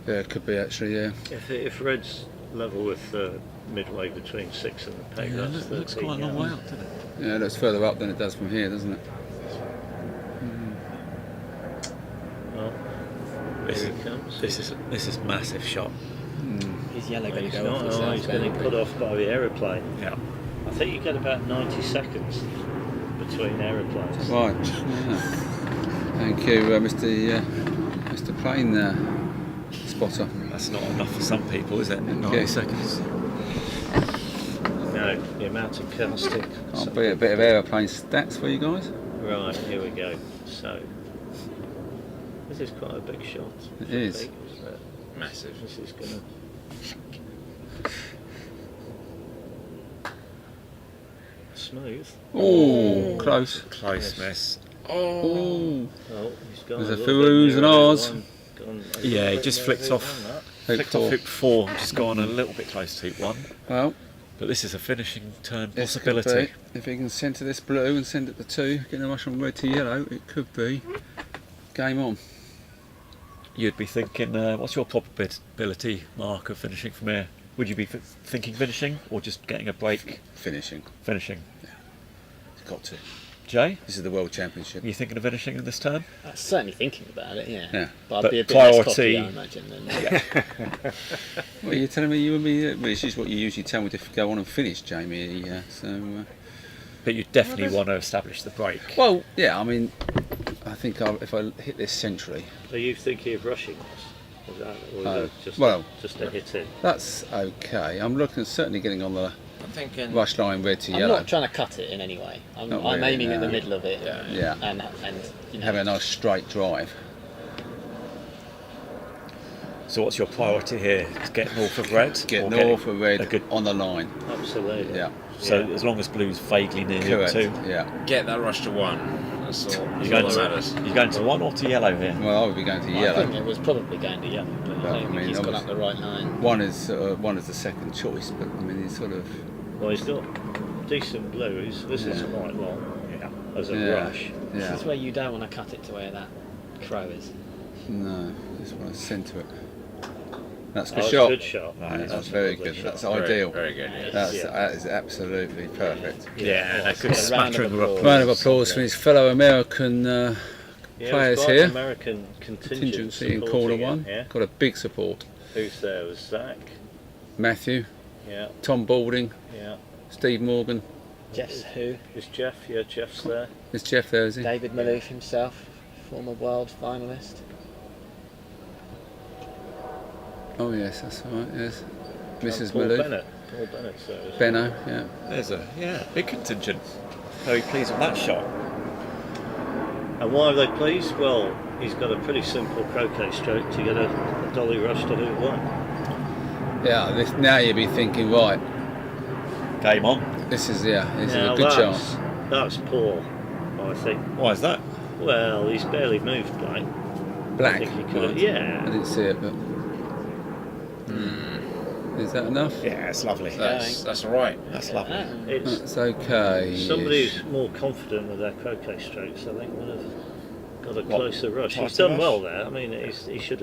Yeah, it could be actually, yeah. If red's level with midway between 6 and the peg, Yeah, that's it looks 13 quite a long way yards. up, doesn't it? Yeah, it looks further up than it does from here, doesn't it? Well, This here is, he comes. this is massive shot. Is yellow going He's to go off not, the he's getting put off by the aeroplane. Yeah. I think you get about 90 seconds between aeroplanes. Right. Yeah. Thank you, Mr. Plane spotter. That's not enough for some people, is it? In 90 Okay. seconds. No, the amount of casting. I'll be a bit of aeroplane stats for you guys. Right, here we go. So, this is quite a big shot. It is. Big, isn't it? Massive. This is going to... Smooth. Oh, close. Close miss. Oh, Oh, he's gone There's a little few bit oohs and nearer ahs. one. Gone a Yeah, little he bit just nearer flicked the off. one, that. Flicked off hoop 4, just gone a little bit close to hoop 1. well, But this is a finishing turn this could possibility. be. If he can centre this blue and send it to 2, getting a rush from red to yellow, it could be game on. You'd be thinking, what's your probability mark of finishing from here? Would you be thinking finishing or just getting a break Finishing. finishing? It's got to. Jay, This is the World Championship. are you thinking of finishing in this turn? I'm certainly thinking about it, yeah. Yeah. But I'd But be a bit less priority- cocky, I imagine. Than, Well, you're telling me you would be. Well, this is what you usually tell me to go on and finish, Jamie. But you definitely want to establish the break. Well, yeah. I mean, I think if I hit this centrally, Are you thinking of rushing this? Is that, or is Oh, it just, well- just a hit in? that's okay. I'm looking certainly getting on the I'm thinking. rush line red to I'm yellow. not trying to cut it in any way. I'm Not really, aiming at the no. middle of it. Yeah. Yeah. And Having a nice straight drive. So what's your priority here? To get north of red? Get or north of red a good, on the line. Absolutely. Yeah. so Yeah. as long as blue's vaguely near hoop Correct. 2. Yeah. Get that rush to 1. That's all. You're That's going all to, that matters. you're going to 1 or to yellow here? Well, I would be going to I think yellow. it was probably going to yellow, but But, I I don't mean, think he's gone up obviously- the right line. One is the second choice, but I mean, he's sort of. Well, he's not. decent blues. This is quite long as a rush. This Yeah. is where you don't want to cut it to where that crow is. No, just want to send to it. That's a good Oh, shot. good shot. Right, that's a very lovely good. shot. That's Very, ideal. very good. Yeah. That Yeah. is absolutely perfect. Yeah, a good A round of smattering of applause. Round of applause for his fellow American Yeah, players it's quite here. an American contingent Contingency in corner supporting it, one. Yeah. Got a big support. Who's there? Was Zach? Matthew, Yeah, Tom Balding, yeah. Steve Morgan. Jeff's who? Is Jeff? Yeah, Jeff's there. Is Jeff there, is he? David Malouf himself, former world finalist. Oh yes, that's right, yes. Mrs. And Paul Malouf. Bennett. Paul Bennett's there as well. Benno, yeah. There's a big contingent. Very pleased with that shot. And why are they pleased? Well, he's got a pretty simple croquet stroke to get a dolly rush to hoop one. Yeah, now you'll be thinking, right, Game on. this is a Now good chance. that's poor, I think. Why is that? Well, he's barely moved, Blake. Black. I think he could have, right. yeah. I didn't see it, but. Is that enough? Yeah, it's lovely. That's all right. That's lovely. It's That's okay. somebody who's more confident with their croquet strokes, I think, would have got a closer rush. He's Closer done rush? well there. I mean, he should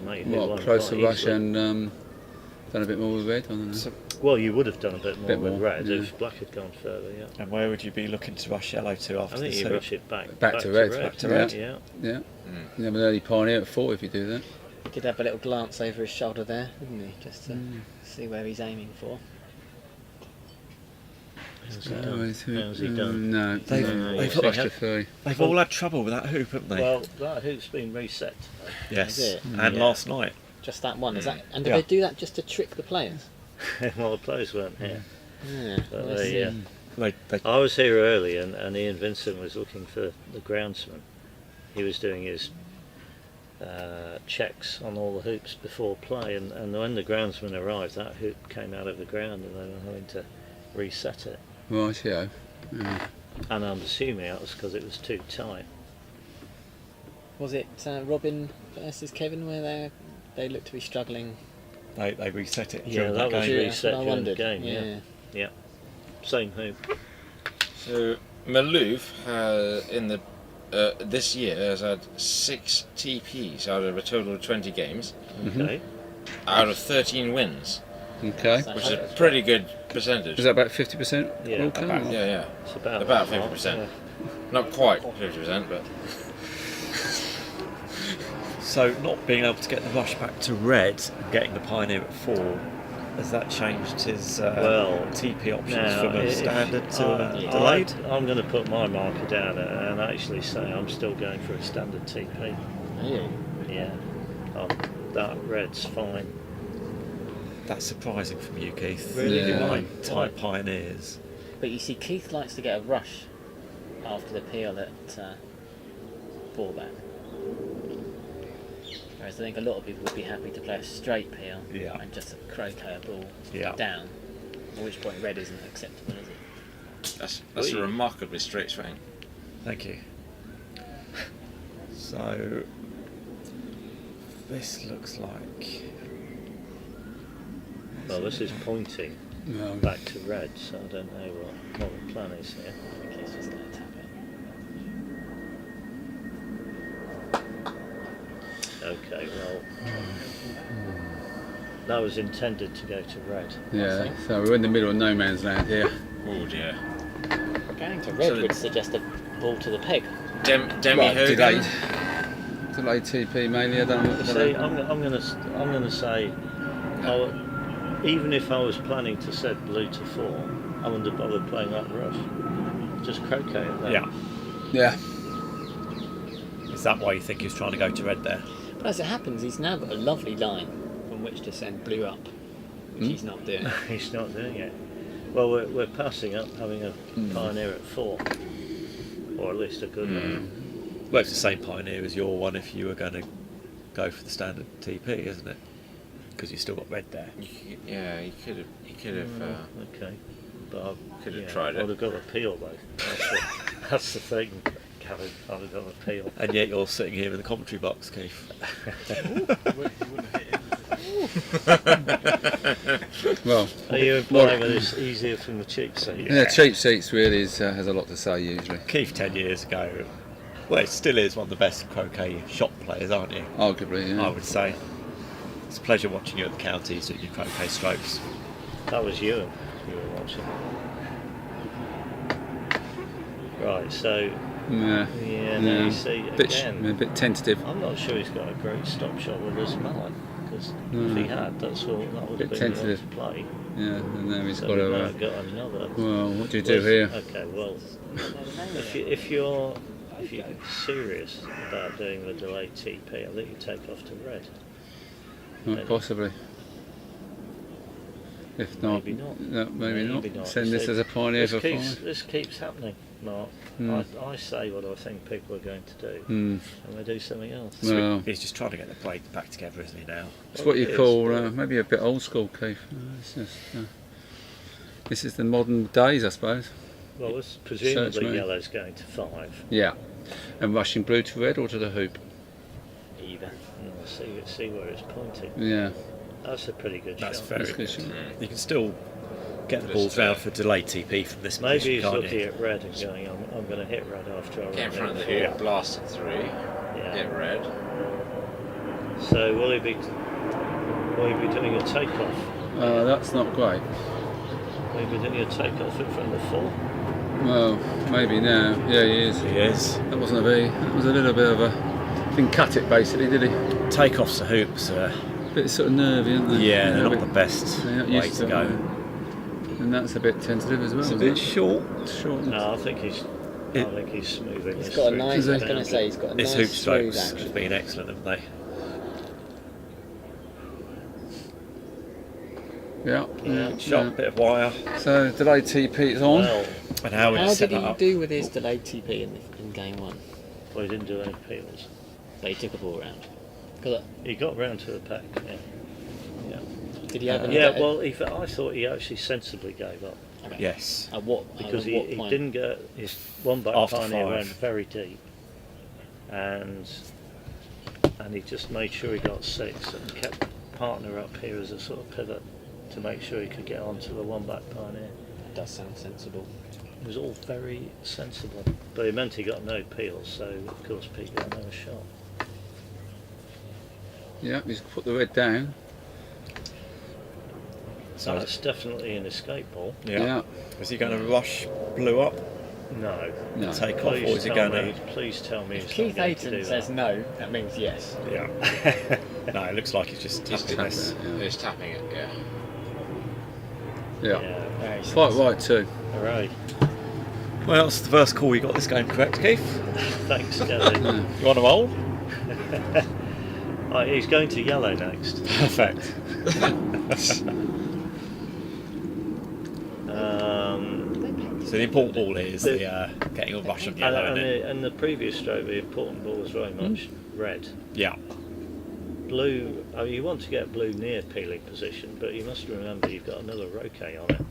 make it What, one closer quite rush easily. and done a bit more with red? I don't know. So, Well, you would have done a bit more Bit with more, red yeah. if black had gone further. Yeah, and where would you be looking to rush yellow to I after think this you hoop? rush it back to red. Back to Yeah. red. Yeah. Yeah. You have an early pioneer at 4 if you do that. Did have a little glance over his shoulder there, didn't he? Just to see where he's aiming for. How's he Oh, done? is he- How's he done? No. They've- no, they've- flushed a 3. They've all had trouble with that hoop, haven't they? Well, that hoop's been reset. yes. Is it? And Yeah. last night. Just that one, is that? And do Yeah. they do that just to trick the players? Well, the players weren't here. Yeah. But well, I they, see. They I was here early, and Ian Vincent was looking for the groundsman. He was doing his checks on all the hoops before play, and when the groundsman arrived, that hoop came out of the ground, and they were having to reset it. Right, yeah. Yeah. And I'm assuming that was because it was too tight. Was it Robin versus Kevin where they looked to be struggling? they reset it Yeah, during that was game. reset That's what I during the wondered. game. Yeah, same hoop. So Malouf in the this year has had 6 TPs out of a total of 20 games, Okay. out of 13 wins, Okay. So- which is a pretty good percentage. Is that about 50%? Yeah. Okay. Yeah. It's about About that, 50%. yeah. Not quite 50%, but So not being able to get the rush back to red and getting the pioneer at 4, has that changed his Well, TP options now, from a if- standard to a Yeah. delayed? I'm going to put my marker down and actually say I'm still going for a standard TP. Yeah. Yeah, that red's fine. That's surprising from you, Keith. Really? You Yeah. like type pioneers. But you see, Keith likes to get a rush after the peel at ballback. Whereas I think a lot of people would be happy to play a straight peel Yeah. and just croquet a ball Yeah. down. At which point red isn't acceptable, is it? that's a remarkably straight swing. Thank you. So this looks like Well, this is pointing No. back to red, so I don't know what the plan is here. I think he's just going to tap it. Okay, well, that was intended to go to red. Yeah, so we're in the middle of no man's land here. Oh dear. Going to red So would suggest a ball to the peg. Demi Delayed. Hogan. Delayed TP mainly, I don't know. See, I'm gonna say, even if I was planning to set blue to 4, I wouldn't have bothered playing that rush. Just croquet it there. yeah. Yeah. Is that why you think he was trying to go to red there? But as it happens, he's now got a lovely line from which to send blue up, which he's not doing. He's not doing it. Well, we're passing up having a pioneer at 4, or at least a good one. Well, it's the same pioneer as your one if you were going to go for the standard TP, isn't it? Because you've still got red there. Yeah, he could have. Okay, but Could have yeah, tried it. I'd have got a peel though. That's the thing, Gavin. I'd have got a peel. And yet you're sitting here in the commentary box, Keith. Well, Are you implying that it's easier from the cheap seat? yeah, cheap seats really has a lot to say usually. Keith 10 years ago, well, it still is one of the best croquet shop players, aren't you? Arguably, yeah. I would say. It's a pleasure watching you at the counties at your croquet strokes. That was you were watching. Right, so Yeah. now you see Bit, again. a bit tentative. I'm not sure he's got a great stop shot with his mallet, because if he had, that would have Bit been tentative. the play. Yeah, and now he's So got we've to. now got another. Well, what do you do here? Okay, well, if you're serious about doing the delayed TP, I think you take off to red. Not possibly. If not, Maybe not. No, maybe not. Send You this see, as a pioneer for 5. This keeps happening, Mark. I say what I think people are going to do, and they do something else. Well, He's just trying to get the break back together, isn't he, now? it's Well, what it you is, call but- maybe a bit old school, Keith. It's just, this is the modern days, I suppose. Well, it's Search presumably me. yellow's going to 5. Yeah. And rushing blue to red or to the hoop? Either. See where it's pointing. Yeah. That's a pretty good That's shot. very That's good. good shot. You can still get the balls round for delayed TP from this Maybe position, he's can't looking you? at red and going, I'm going to hit red after I Get in run front of the it. hoop, blast it through, Yeah. hit red. So will he be doing a takeoff? That's not great. Will he be doing a takeoff in front of the 4? Well, maybe now. Yeah, he is. He is. That wasn't a V. That was a little bit of a. Didn't cut it basically, did he? Takeoffs to hoops, Bit sort of nervy, aren't they? yeah, they're a not bit, the best they're not way used to go. And that's a bit tentative as well. It's a isn't bit it? short. Short. No, I think he's smoothing He's this got a through nice. to I was the going to say he's got a His nice hoop smooth strokes have action. been excellent, haven't they? Yeah. Yeah. Shot, bit of wire. So delayed TP is on. Well, And how would you How set did that he up? do with his delayed TP in game 1? well, he didn't do any peels. But he took a ball round. 'Cause, He got round to the pack. Yeah. did he have any? Yeah. Well, I thought he actually sensibly gave up Okay. Yes. At what? because at he, what he point? didn't get his one back After pioneer 5. went very deep, and he just made sure he got 6 and kept partner up here as a sort of pivot to make sure he could get onto the one back pioneer. That does sound sensible. It was all very sensible, but it meant he got no peels, so of course Pete got no shot. Yeah, he's put the red down. So that's definitely an escape ball. Yeah. Is he going to rush blue up? No. No. Take off, or Please is he tell going me. to? Please tell me. If it's Keith not going to Ayton do says that. no, that means yes. Yeah. No, it looks like he's just He's tapping tapping this. it, yeah. He's tapping it, yeah. Yeah. Yeah. Very Quite sensible. right too. Hooray! Well, it's the first call you got this game correct, Keith. Thanks, Gary. You on a roll? Right, he's going to yellow next. Perfect. So the important ball here is the getting a rush of yellow in it. And the previous stroke, the important ball was very much red. Yeah. Blue, you want to get blue near peeling position, but you must remember you've got another roquet on it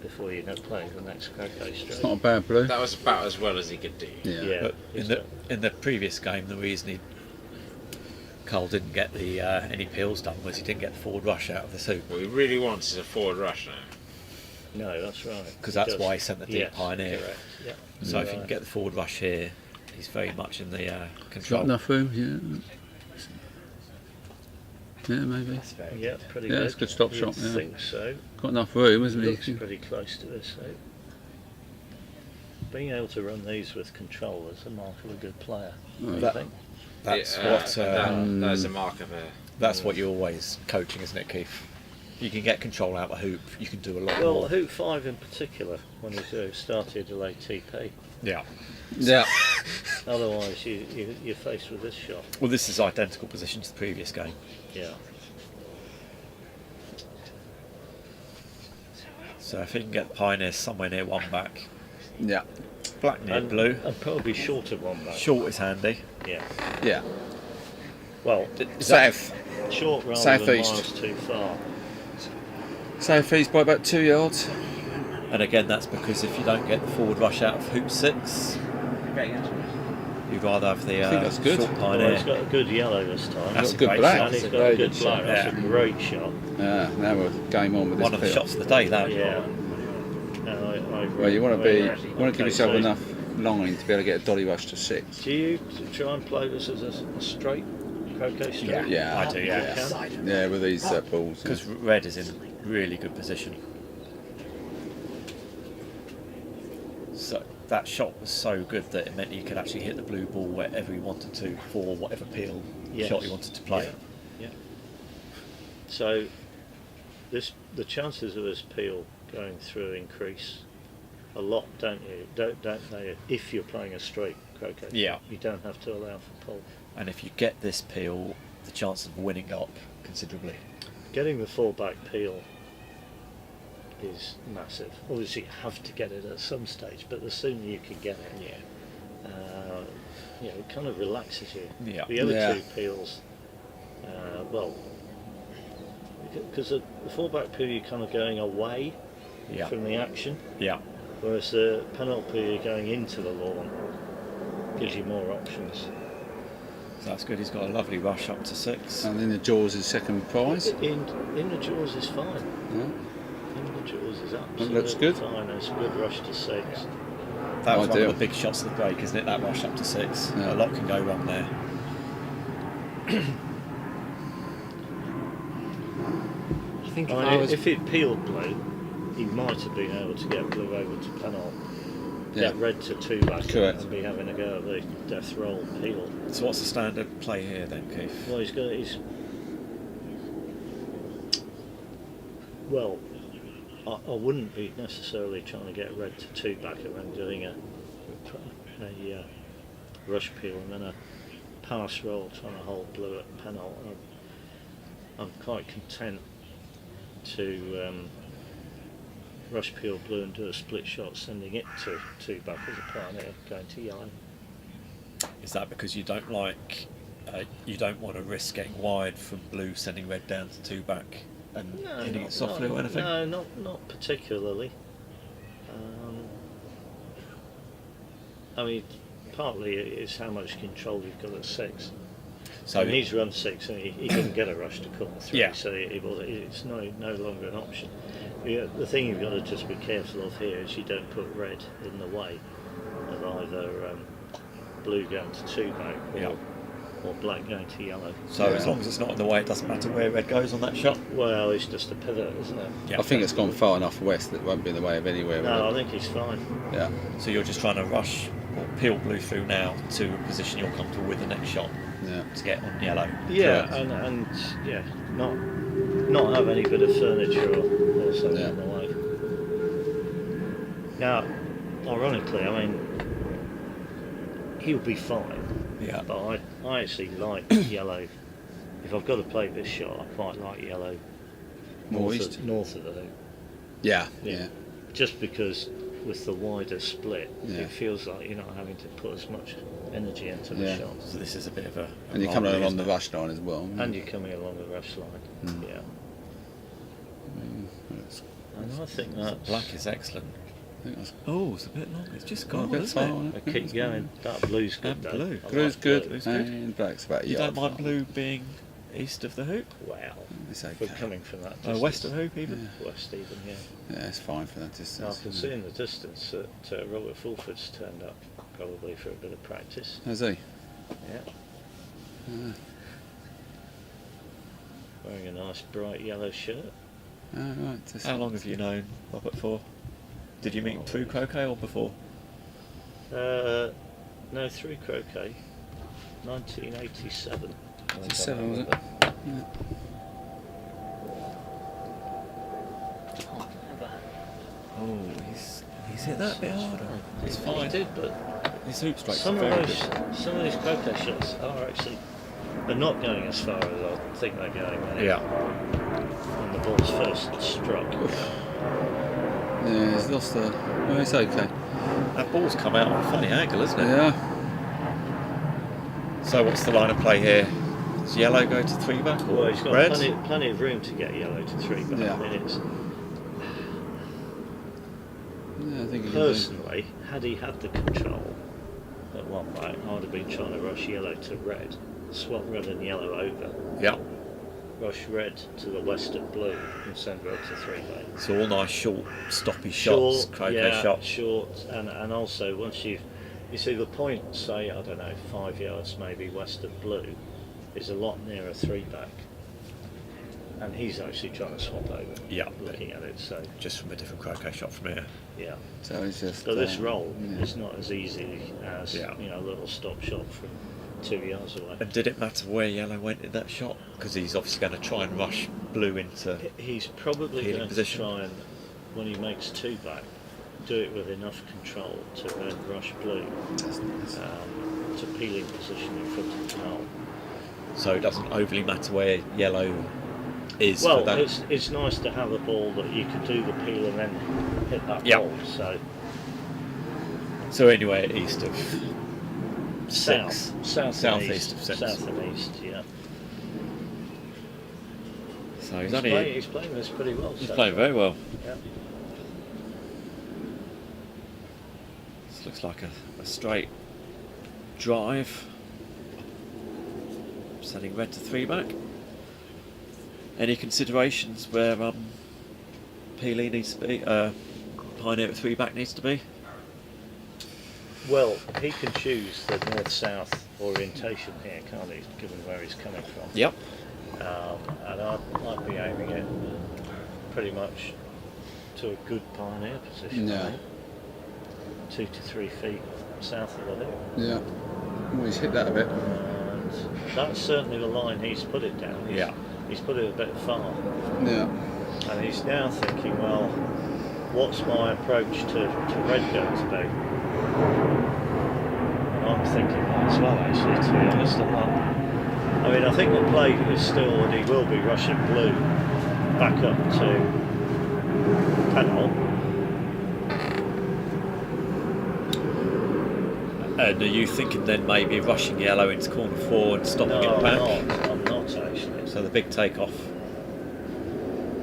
before you play the next croquet It's stroke. not a bad blue. That was about as well as he could do. Yeah. Yeah, But he's in the previous game, the reason Cole didn't get the any peels done was he didn't get the forward rush out of the soup. What he really wants is a forward rush now. no, that's right. 'Cause He that's does. why he sent the deep Yes, pioneer. Correct. Yeah. So if you Right. can get the forward rush here, he's very much in the Got control. enough room, yeah. Yeah, maybe. That's very Yeah, good. pretty Yeah, good. it's a good stop You'd shot, yeah. think so. Got enough room, hasn't Looks he? pretty close to this. So being able to run these with control is a mark of a good player. Oh, I That- think. That's Yeah, what that's a mark of a. that's what you're always coaching, isn't it, Keith? You can get control out the hoop. You can do a lot Well, more. Hoop 5 in particular, when he's started to lay TP. Yeah. Yeah. Otherwise, you're faced with this shot. Well, this is identical position to the previous game. Yeah. So if he can get the Pioneers somewhere near one back, Yeah. black near blue, And probably short of one back. short is handy. Yeah. Yeah. Well, South. short rather South than east. miles too far. South east by about 2 yards. And again, that's because if you don't get the forward rush out of hoop 6, You'd rather have the I think that's good. short Well, pioneer. he's got a good yellow this time. That's Got a good great black. shot. and he's That's a got a very good good black. shot. That's a great shot. Now we're game on with this One of the peel. shots of the day, that. Yeah. No, I agree. Well, you want to give yourself so enough line to be able to get a dolly rush to 6. Do you try and play this as a straight croquet straight? Yeah, I do, yeah. Yeah, with these balls. Because red is in really good position. So that shot was so good that it meant you could actually hit the blue ball wherever you wanted to for whatever peel Yes. shot you wanted to play. Yeah. So the chances of this peel going through increase a lot, don't they? If you're playing a straight croquet, Yeah. you don't have to allow for pull. And if you get this peel, the chances of winning go up considerably. Getting the fallback peel is massive. Obviously, you have to get it at some stage, but the sooner you can get it, it kind of relaxes you. Yeah. The other Yeah. two peels, because the fallback peel you're kind of going away Yeah. from the action, Yeah. whereas the penalty peel you're going into the lawn gives you more options. So that's good. He's got a lovely rush up to 6. And then the jaws is second prize. In the jaws is fine. Yeah. In the jaws is absolutely looks good. fine. It's a good rush to 6. That was one Ideal. of the big shots of the break, isn't it? That rush up to 6. Yeah. A lot can go wrong there. I think I mean, if it peeled blue, he might have been able to get blue over to penalty, Yeah. get red to 2 back, Correct. and be having a go at the death roll peel. So what's the standard play here then, Keith? Well, well, I wouldn't be necessarily trying to get red to 2 back when doing a rush peel and then a pass roll trying to hold blue at penalty. I'm quite content to rush peel blue and do a split shot, sending it to 2 back as a pioneer, going to yellow. Is that because you don't like, you don't want to risk getting wide from blue, sending red down to 2 back and hitting it softly or anything? No, not particularly. I mean, partly it's how much control you've got at 6. So And he's run 6 and he didn't get a rush to corner 3, Yeah. so it's no longer an option. Yeah, the thing you've got to just be careful of here is you don't put red in the way of either blue going to 2 back or black going to yellow. So as long as it's not in the way, it doesn't matter where red goes on that shot? Well, it's just a pivot, isn't it? Yeah. I think it's gone far enough west that it won't be in the way of anywhere. No, I will it? think he's fine. Yeah. So you're just trying to rush or peel blue through now to a position you're comfortable with the next shot Yeah. to get on yellow. Yeah, Correct. and yeah, not have any bit of furniture or something Yeah. in the way. Now, ironically, I mean, he'll be fine. Yeah. But I actually like yellow. If I've got to play this shot, I quite like yellow More east. north of the hoop. Yeah. Yeah. Yeah. Just because with the wider split, Yeah. it feels like you're not having to put as much energy into the Yeah. shot. So this is a bit of a And you're coming rivalry, along the isn't it? rush line as well. And you're coming along the rush line. Mm. Yeah. That's- And I think that's... Black is excellent. I think that's Oh, it's a bit long. It's just gone a gone, bit isn't far. it? I keep going. That blue's good And though. blue. I Blue's like good, blue. Blue's good. and black's about a You yard don't mind far. blue being east of the hoop? Wow. It's We're okay. coming from that Oh, distance. west of the hoop even? West even, yeah. Yeah, it's fine for that Now, I distance. can see in the distance that Robert Fulford's turned up, probably for a bit of practice. Has he? Yeah. Ah. Wearing a nice bright yellow shirt. Oh, right. Just- How long have you known Robert for? Did you meet through croquet or before? No, through croquet. 1987. 87, was it? Yeah. Oh, he's hit that bit harder. It's He fine. did, but His hoop strikes some are of very those, good. some of these croquet shots are actually, they're not going as far as I think they're going when the ball's first struck. Yeah, he's lost a. Oh, it's okay. That ball's come out on a funny angle, isn't it? Yeah. So what's the line of play here? Does yellow go to 3 back or Well, he's got red? plenty of room to get yellow to 3 back. Yeah. I mean, it's, Yeah, I think he can do. personally, had he had the control at one back, I'd have been trying to rush yellow to red, swap red and yellow over, Yeah. rush red to the west of blue, and send red to 3-8. So all nice short, stoppy shots, croquet shots. Short, and also once you see the point, say, I don't know, 5 yards maybe west of blue, is a lot nearer 3-back. And he's actually trying to swap over, Yeah. looking at it, so, Just from a different croquet shot from here. yeah. So it's just. So this roll yeah. is not as easy as, Yeah. a little stop shot from 2 yards away. And did it matter where yellow went in that shot? Because he's obviously going to try and rush blue into. He's probably Peeling going position. to try and, when he makes 2-back, do it with enough control to then rush blue to peeling position in front of the canal. So it doesn't overly matter where yellow is Well, for that. it's nice to have a ball that you can do the peel and then hit that Yep. ball. So So anyway, east of south and Southeast east, of 6. south and east, yeah. So he's only. He's playing this pretty well. He's so playing far. very well. Yeah. This looks like a straight drive. Sending red to 3-back. Any considerations where Peely needs to be, Pioneer at 3-back needs to be? Well, he can choose the north-south orientation here, can't he? Given where he's coming from. Yep. And I'd be aiming it pretty much to a good pioneer position. Yeah. I think. 2 to 3 feet south of the loop. Yeah. Well, he's hit that a bit. And that's certainly the line he's put it down. He's put it a bit far. Yeah. And he's now thinking, well, what's my approach to red going to be? And I'm thinking that as well, actually, to be honest. I mean, I think the play is still that he will be rushing blue back up to Penhall. And are you thinking then maybe rushing yellow into corner 4 and stopping it back? I'm not actually. So the big takeoff.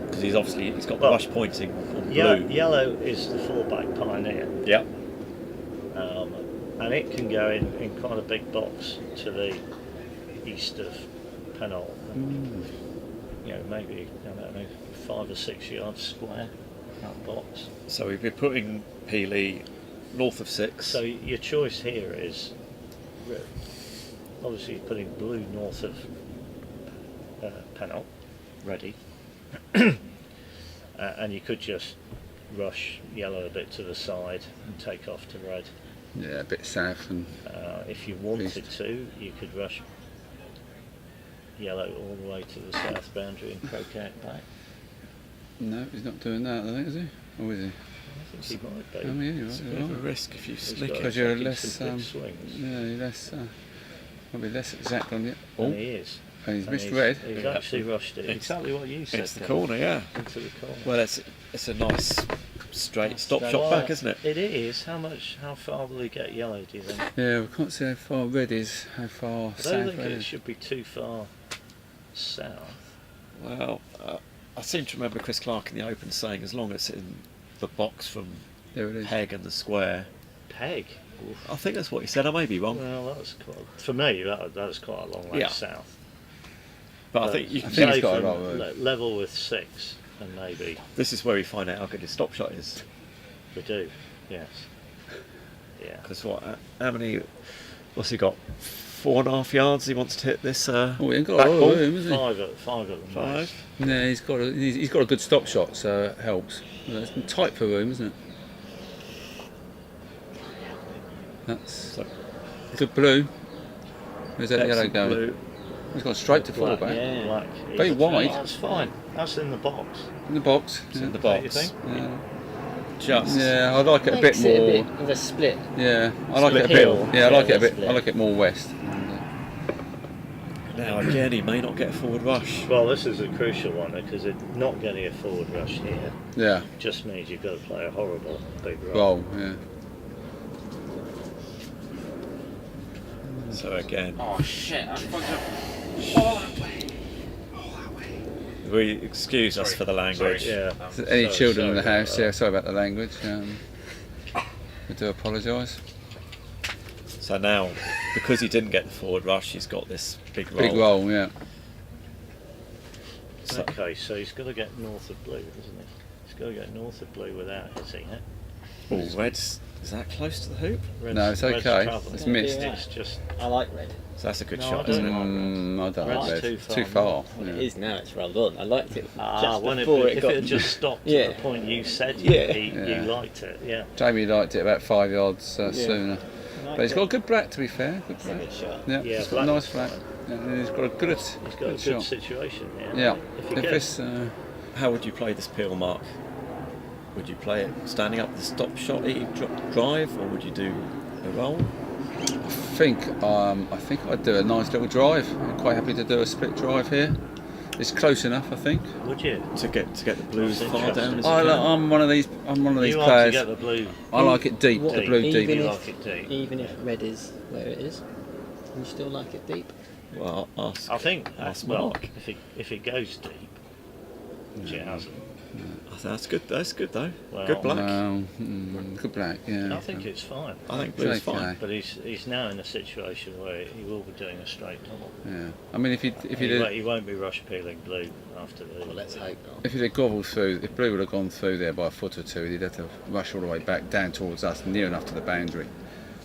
Because he's got the Well, rush pointing on blue. Yellow is the 4-back pioneer. Yep. And it can go in quite a big box to the east of Penhall. Maybe, I don't know, 5 or 6 yards square, that box. So we've been putting Peely north of 6. So your choice here is obviously putting blue north of Penhall, ready. And you could just rush yellow a bit to the side and take off to red. Yeah, a bit south and. If you wanted to, you could rush yellow all the way to the south boundary and croquet it back. No, he's not doing that, I think, is he? Or is he? I think he might be. I mean, you're It's a right, bit you're of a right. risk if you He's slick got it. Because you're taking less, some big swings. Yeah, you're less. Probably less exact on it. And he is. And he's And missed red. He's actually rushed it. Exactly what you said. It's the Kevin. corner, yeah. Into the corner. Well, it's a nice straight stop Well, shot back, isn't it? It is. How far will he get yellow, do you think? Yeah, we can't see how far red is, how far I south don't think red it is. should be too far south. Well, I seem to remember Chris Clark in the Open saying as long as it's in the box from There it is. Peg and the square. Peg? Oof. I think that's what he said. I may be wrong. Well, that was quite, for me, that was quite a long way Yeah. south. But I think you I can think say he's got a from lot of room. level with 6, and maybe this is where we find out how good his stop shot is. we do. Yes. Yeah. Because how many? What's he got? 4.5 yards he wants to hit this. Oh, he ain't got back a lot ball. of room, has he? Five at the most. 5. No, he's got a good stop shot, so it helps. Well, it's tight for room, isn't it? That's So, good blue. Where's that yellow excellent going? blue. He's gone straight to Black, full back. yeah. Black. Very wide. That's fine. That's in the box. In the box. It's Yeah. in the Don't you box. think? Yeah. Just. Yeah, I like it a bit Makes it more. a bit of a split. Yeah, I like it a Split hill. bit. Yeah, I like it a Yeah, bit. split. I like it more west. Now again, he may not get a forward rush. Well, this is a crucial one because not getting a forward rush here Yeah, just means you've got to play a horrible big roll. roll. Yeah. So again, Oh shit, I fucked up. All that way. we excuse us for the language. Yeah. Is there any children in the sorry house? about Yeah, sorry about the language. We do apologise. So now, because he didn't get the forward rush, he's got this big roll. Big roll, yeah. So, Okay, so he's got to get north of blue, isn't he? He's got to get north of blue without hitting it. oh, red's, is that close to the hoop? No, it's Red's okay. travelling. It's missed. It's just I like red. So that's a good No, shot, I isn't don't it? I don't Red's like too red. far Too far. north. Well, Yeah. it is now. It's rolled on. I liked it just when before if it got. it had just stopped Yeah. at the point you said Yeah. you liked it, yeah. Jamie liked it about 5 yards sooner. Liked But he's it. got a good black, to be fair. Good It's a black. good shot. Yeah, Yeah, he's got a black nice is black. fine. And he's got a good, He's got a good shot. situation, yeah. Yeah. If you If get this, How would you play this peel, Mark? Would you play it standing up the stop shot drive, or would you do a roll? I think I'd do a nice little drive. I'm quite happy to do a split drive here. It's close enough, I think. would you? To get the blue as That's far down as you I, can? I'm one of these. You like to players. get the blue. I like it deep. What- The blue deep. even You if, like it deep. even if red is where it is, you still like it deep. Well, I'll ask. I think Ask well, Mark. if it goes deep, which it hasn't, I think that's good. That's good though. Well, good black. Good black. Yeah. I think it's fine. I think blue's okay. fine. But he's now in a situation where he will be doing a straight double. Yeah. I mean, if you He won't be rush peeling blue after the. Well, let's hope not. if he'd have gobbled through, if blue would have gone through there by a foot or two, he'd have to rush all the way back down towards us, near enough to the boundary,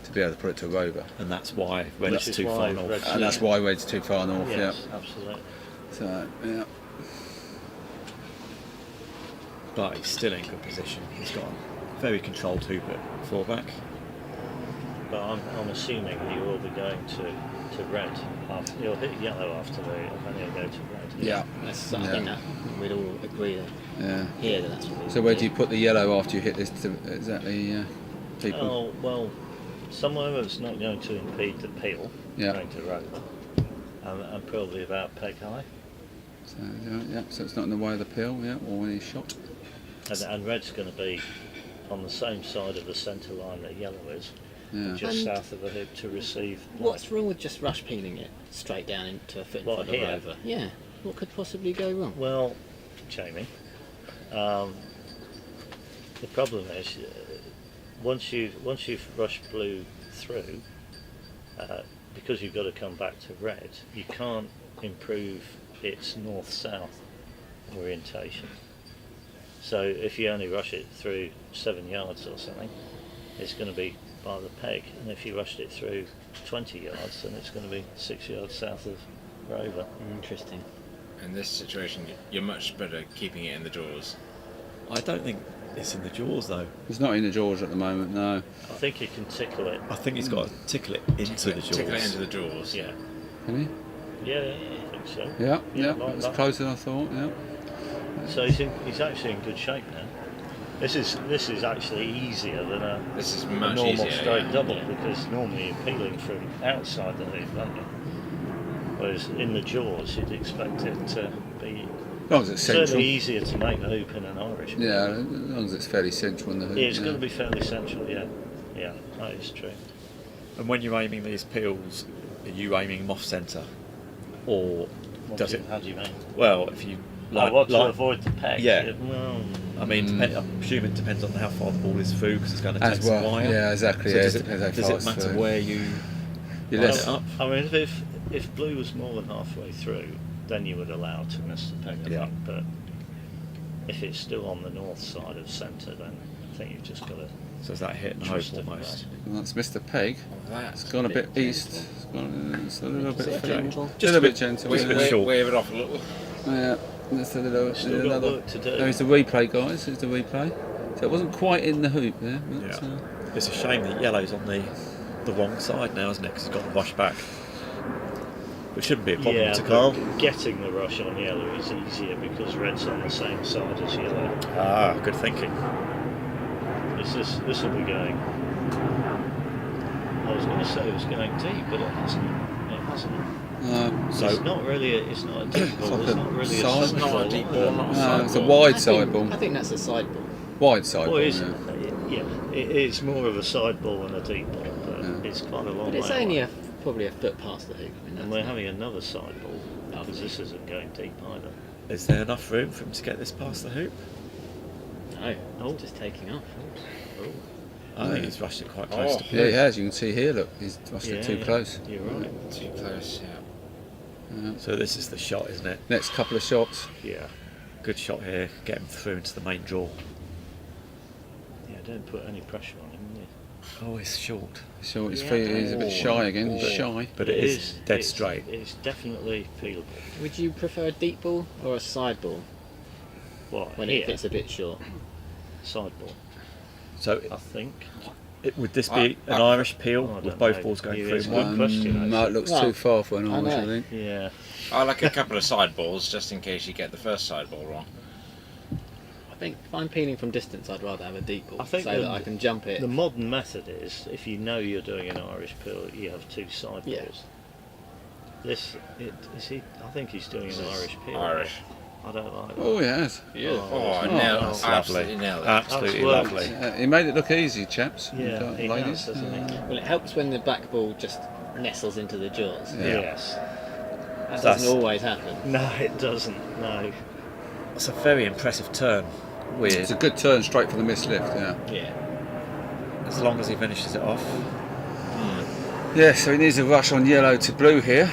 to be able to put it to Rover. And that's why Which red's is too why far north. red's- And that's why red's too far north. Yes, absolutely. Yeah. So yeah. But he's still in good position. He's got a very controlled hoop at 4 back. But I'm assuming he will be going to red. He'll hit yellow after and then he'll go to red. Yeah. I Yeah. think that we'd all agree that Yeah. here that that's what we So where do you put the yellow after you hit this to exactly? People. Oh, well, somewhere that's not going to impede the peel Yeah. going to red. And probably about peg high. So yeah. So it's not in the way of the peel. Yeah. Or any shot. And red's going to be on the same side of the centre line that yellow is, Yeah. just And south of the hoop to receive. What's wrong with just rush peeling it straight down into a foot in What, front of here? Rover? Yeah. What could possibly go wrong? Well, Jamie, the problem is once you've rushed blue through, because you've got to come back to red, you can't improve its north-south orientation. So if you only rush it through 7 yards or something, it's going to be by the peg, and if you rushed it through 20 yards, then it's going to be 6 yards south of Rover. Interesting. In this situation, you're much better keeping it in the jaws. I don't think it's in the jaws though. It's not in the jaws at the moment. No. I think you can tickle it. I think he's got to tickle it into the jaws. Tickle it into the jaws. Yeah, Can he? yeah, I think so. Yeah. Yeah, Yeah. like It's that. closer than I thought. Yeah. So he's actually in good shape now. This is actually easier than a This is a much normal easier. straight yeah. double, because normally you're peeling from outside the hoop, aren't you? Whereas in the jaws you'd expect it to be As long as it's central. certainly easier to make the hoop in an Irish. Yeah. As long as it's fairly central in the hoop. Yeah, it's yeah. got to be fairly central. Yeah, yeah, that is true. And when you're aiming these peels, are you aiming them off centre, or does it? How do you mean? Well, if you I want to avoid the peg. Yeah. Well, I mean, I presume it depends on how far the ball is through, because it's going to As take some well. wire. Yeah. Exactly. So yeah. does It depends how does far it it's matter through. where you You're line less- it up? I mean, if blue was more than halfway through, then you would allow to miss the peg, I Yeah. think. But if it's still on the north side of centre, then I think you've just got to So is that hit and hope trust it. almost? And that's Mr. Peg. That's It's gone a bit east. It's a little bit Just a gentle. bit Just a bit gentle. Wait, yeah. wait. Short. wave it off a little. Yeah, that's a little. Still got another. work to do. There's the replay, guys. There's the replay. So it wasn't quite in the hoop there. But, Yeah. It's a shame that yellow's on the wrong side now, isn't it? Because it's got the rush back. Which shouldn't be a problem Yeah, to but Carl. getting the rush on yellow is easier because red's on the same side as yellow. Ah, good thinking. This will be going. I was going to say it was going deep, but it hasn't. It hasn't. So- it's not really. It's not a deep ball. like It's a not really a side- side Not a ball. deep ball, not a No, side it's a ball. wide I side think, ball. I think that's a side ball. Wide side Well, ball. it's, Yeah. it is more of a side ball than a deep ball, but Yeah. it's quite a long But it's way only away. probably a foot past the hoop. I mean, And that's we're not- having another side ball because this isn't going deep either. Is there enough room for him to get this past the hoop? No, Oh. it's just taking off. Oh. I think he's rushed it quite close to Yeah, blue. he has. You can see here. Look, he's rushed it too yeah. close. You're right. Too close, yeah. So this is the shot, isn't it? Next couple of shots. Yeah. Good shot here. Get him through into the main draw. Yeah, don't put any pressure on him. Oh, he's short. So his Yeah. feet, he's a bit shy again. He's shy. But it is dead it's, straight. It's definitely feelable. Would you prefer a deep ball or a side ball What? when Here? it gets a bit short? Sideball, So I think. would this be an Irish peel I with don't both know. balls going Yeah, through? it's a good question, No, it actually. looks Well, too far for an I Irish, I know. think. Yeah. I like a couple of side balls just in case you get the first side ball wrong. I think if I'm peeling from distance, I'd rather have a deep ball I think so that I can jump it. The modern method is, if you know you're doing an Irish peel, you have two sideball. Yeah. I think he's doing an Irish peel. Irish. I don't like that. Oh, he has. Oh, Oh, nailed, that's absolutely lovely. nailed it. Absolutely That's lovely. He made it look easy, chaps. Yeah, and, he ladies. has, hasn't he? Well, it helps when the back ball just nestles into the jaws. Yeah. Yes. That That's- doesn't always happen. No, it doesn't. No. It's a very impressive turn. Weird. It's a good turn straight for the missed lift, yeah. Yeah. As long as he finishes it off. Yeah, so he needs a rush on yellow to blue here.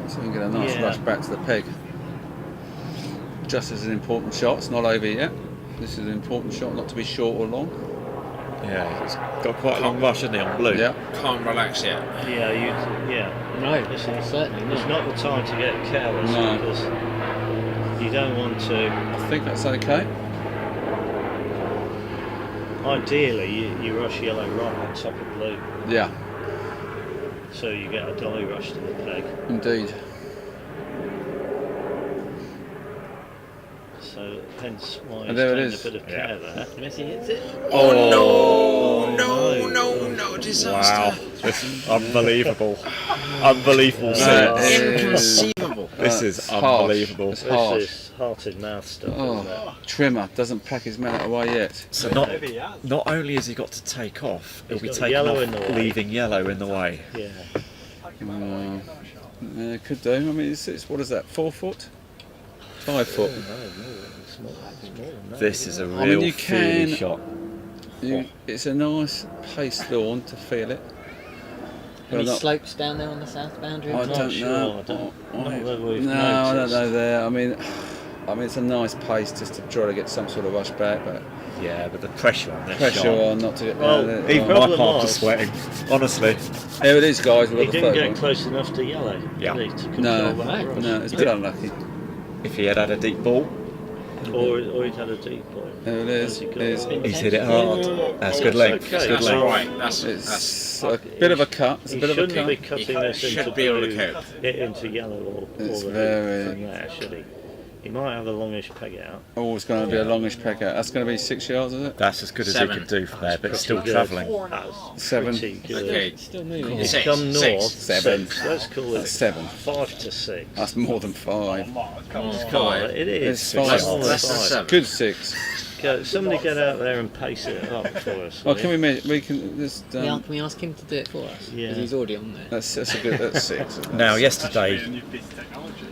So we can get a nice Yeah. rush back to the peg. Just as an important shot, it's not over yet. This is an important shot, not to be short or long. Yeah, he's got quite a long rush, hasn't he, on blue? Yeah. Can't relax yet. Yeah. No, This it's is- certainly It's not. not the time to get careless No. because you don't want to. I think that's okay. Ideally, you rush yellow right on top of blue, Yeah, so you get a dolly rush to the peg. indeed. So hence why And he's there it taking is. a bit of care there. Messi hits it. Oh, no, no, no, disaster. Wow, this is unbelievable. Unbelievable That scene. is- Inconceivable. This is It's harsh. unbelievable. It's This harsh. is heart in mouth stuff, Oh, isn't it? Trimmer doesn't pack his mallet away yet. So not only has he got to take off, he'll He's be got taking yellow off, in the way. leaving yellow in the way. Yeah. Yeah, could do. I mean, it's what is that? 4 foot? 5 foot. No, it's more than that. This is a real I mean, you feely can- shot. It's a nice pace lawn to feel it. Any not- slopes down there on the south boundary? I not don't sure, know. I don't know I- whether we've no, I don't noticed. know there. I mean, it's a nice pace just to try to get some sort of rush back, but Yeah, but the pressure on this pressure shot. on not to get Well, down there. Even Oh, my problem palms are was- sweating. Honestly. Here it is, guys. We've He got the didn't third get one. close enough to yellow, Yeah. did he, to control No, that rush? no, it's a bit unlucky. If he had had a deep ball, Or he'd had a deep point. There it is. Has he got It's- it? he's hit it hard. That's good length. okay. That's good That's length. all right. That's It's a bit of a cut. It's a He bit of a shouldn't be cut. cutting He this should into be able to blue, cope. into yellow or It's the very- from there, should he? He might have a longish peg out. Oh, it's going to be a longish peg out. That's going to be 6 yards, is it? That's as good as he 7. can do from there, but it's still Pretty good. travelling. That's 7. pretty good. Okay. Still moving. He's Six, come six. north. 7. 6. Let's call That's it 7. 5 to 6. That's more than 5. Come on, it is. It's 5. It's more than Less than 5. 7. Good 6. Somebody get out there and pace it up for us. Well, will can you? we can just Can we ask him to do it for us? Yeah. Because he's already on there. that's a good. That's 6. Now,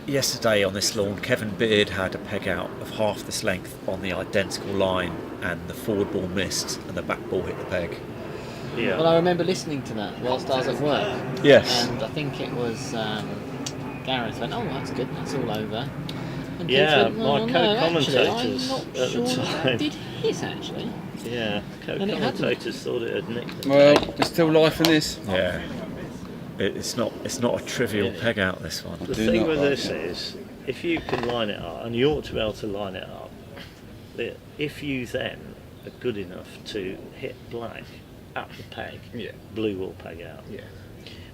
yesterday on this lawn, Kevin Beard had a peg out of half this length on the identical line, and the forward ball missed, and the back ball hit the peg. Yeah. Well, I remember listening to that whilst I was at work. Yes. And I think it was Gareth went, oh, that's good, that's all over. And Keith Yeah, went, my "Oh, no, co-commentators actually, I'm at not the sure that time." did hit actually. Yeah, And it hadn't. co-commentators thought it had nicked the Well, peg. there's still life in this. Yeah. It's not a trivial peg out, this one. The do thing not with like this it. is, if you can line it up, and you ought to be able to line it up, that if you then are good enough to hit black at the peg, blue will peg out. Yeah.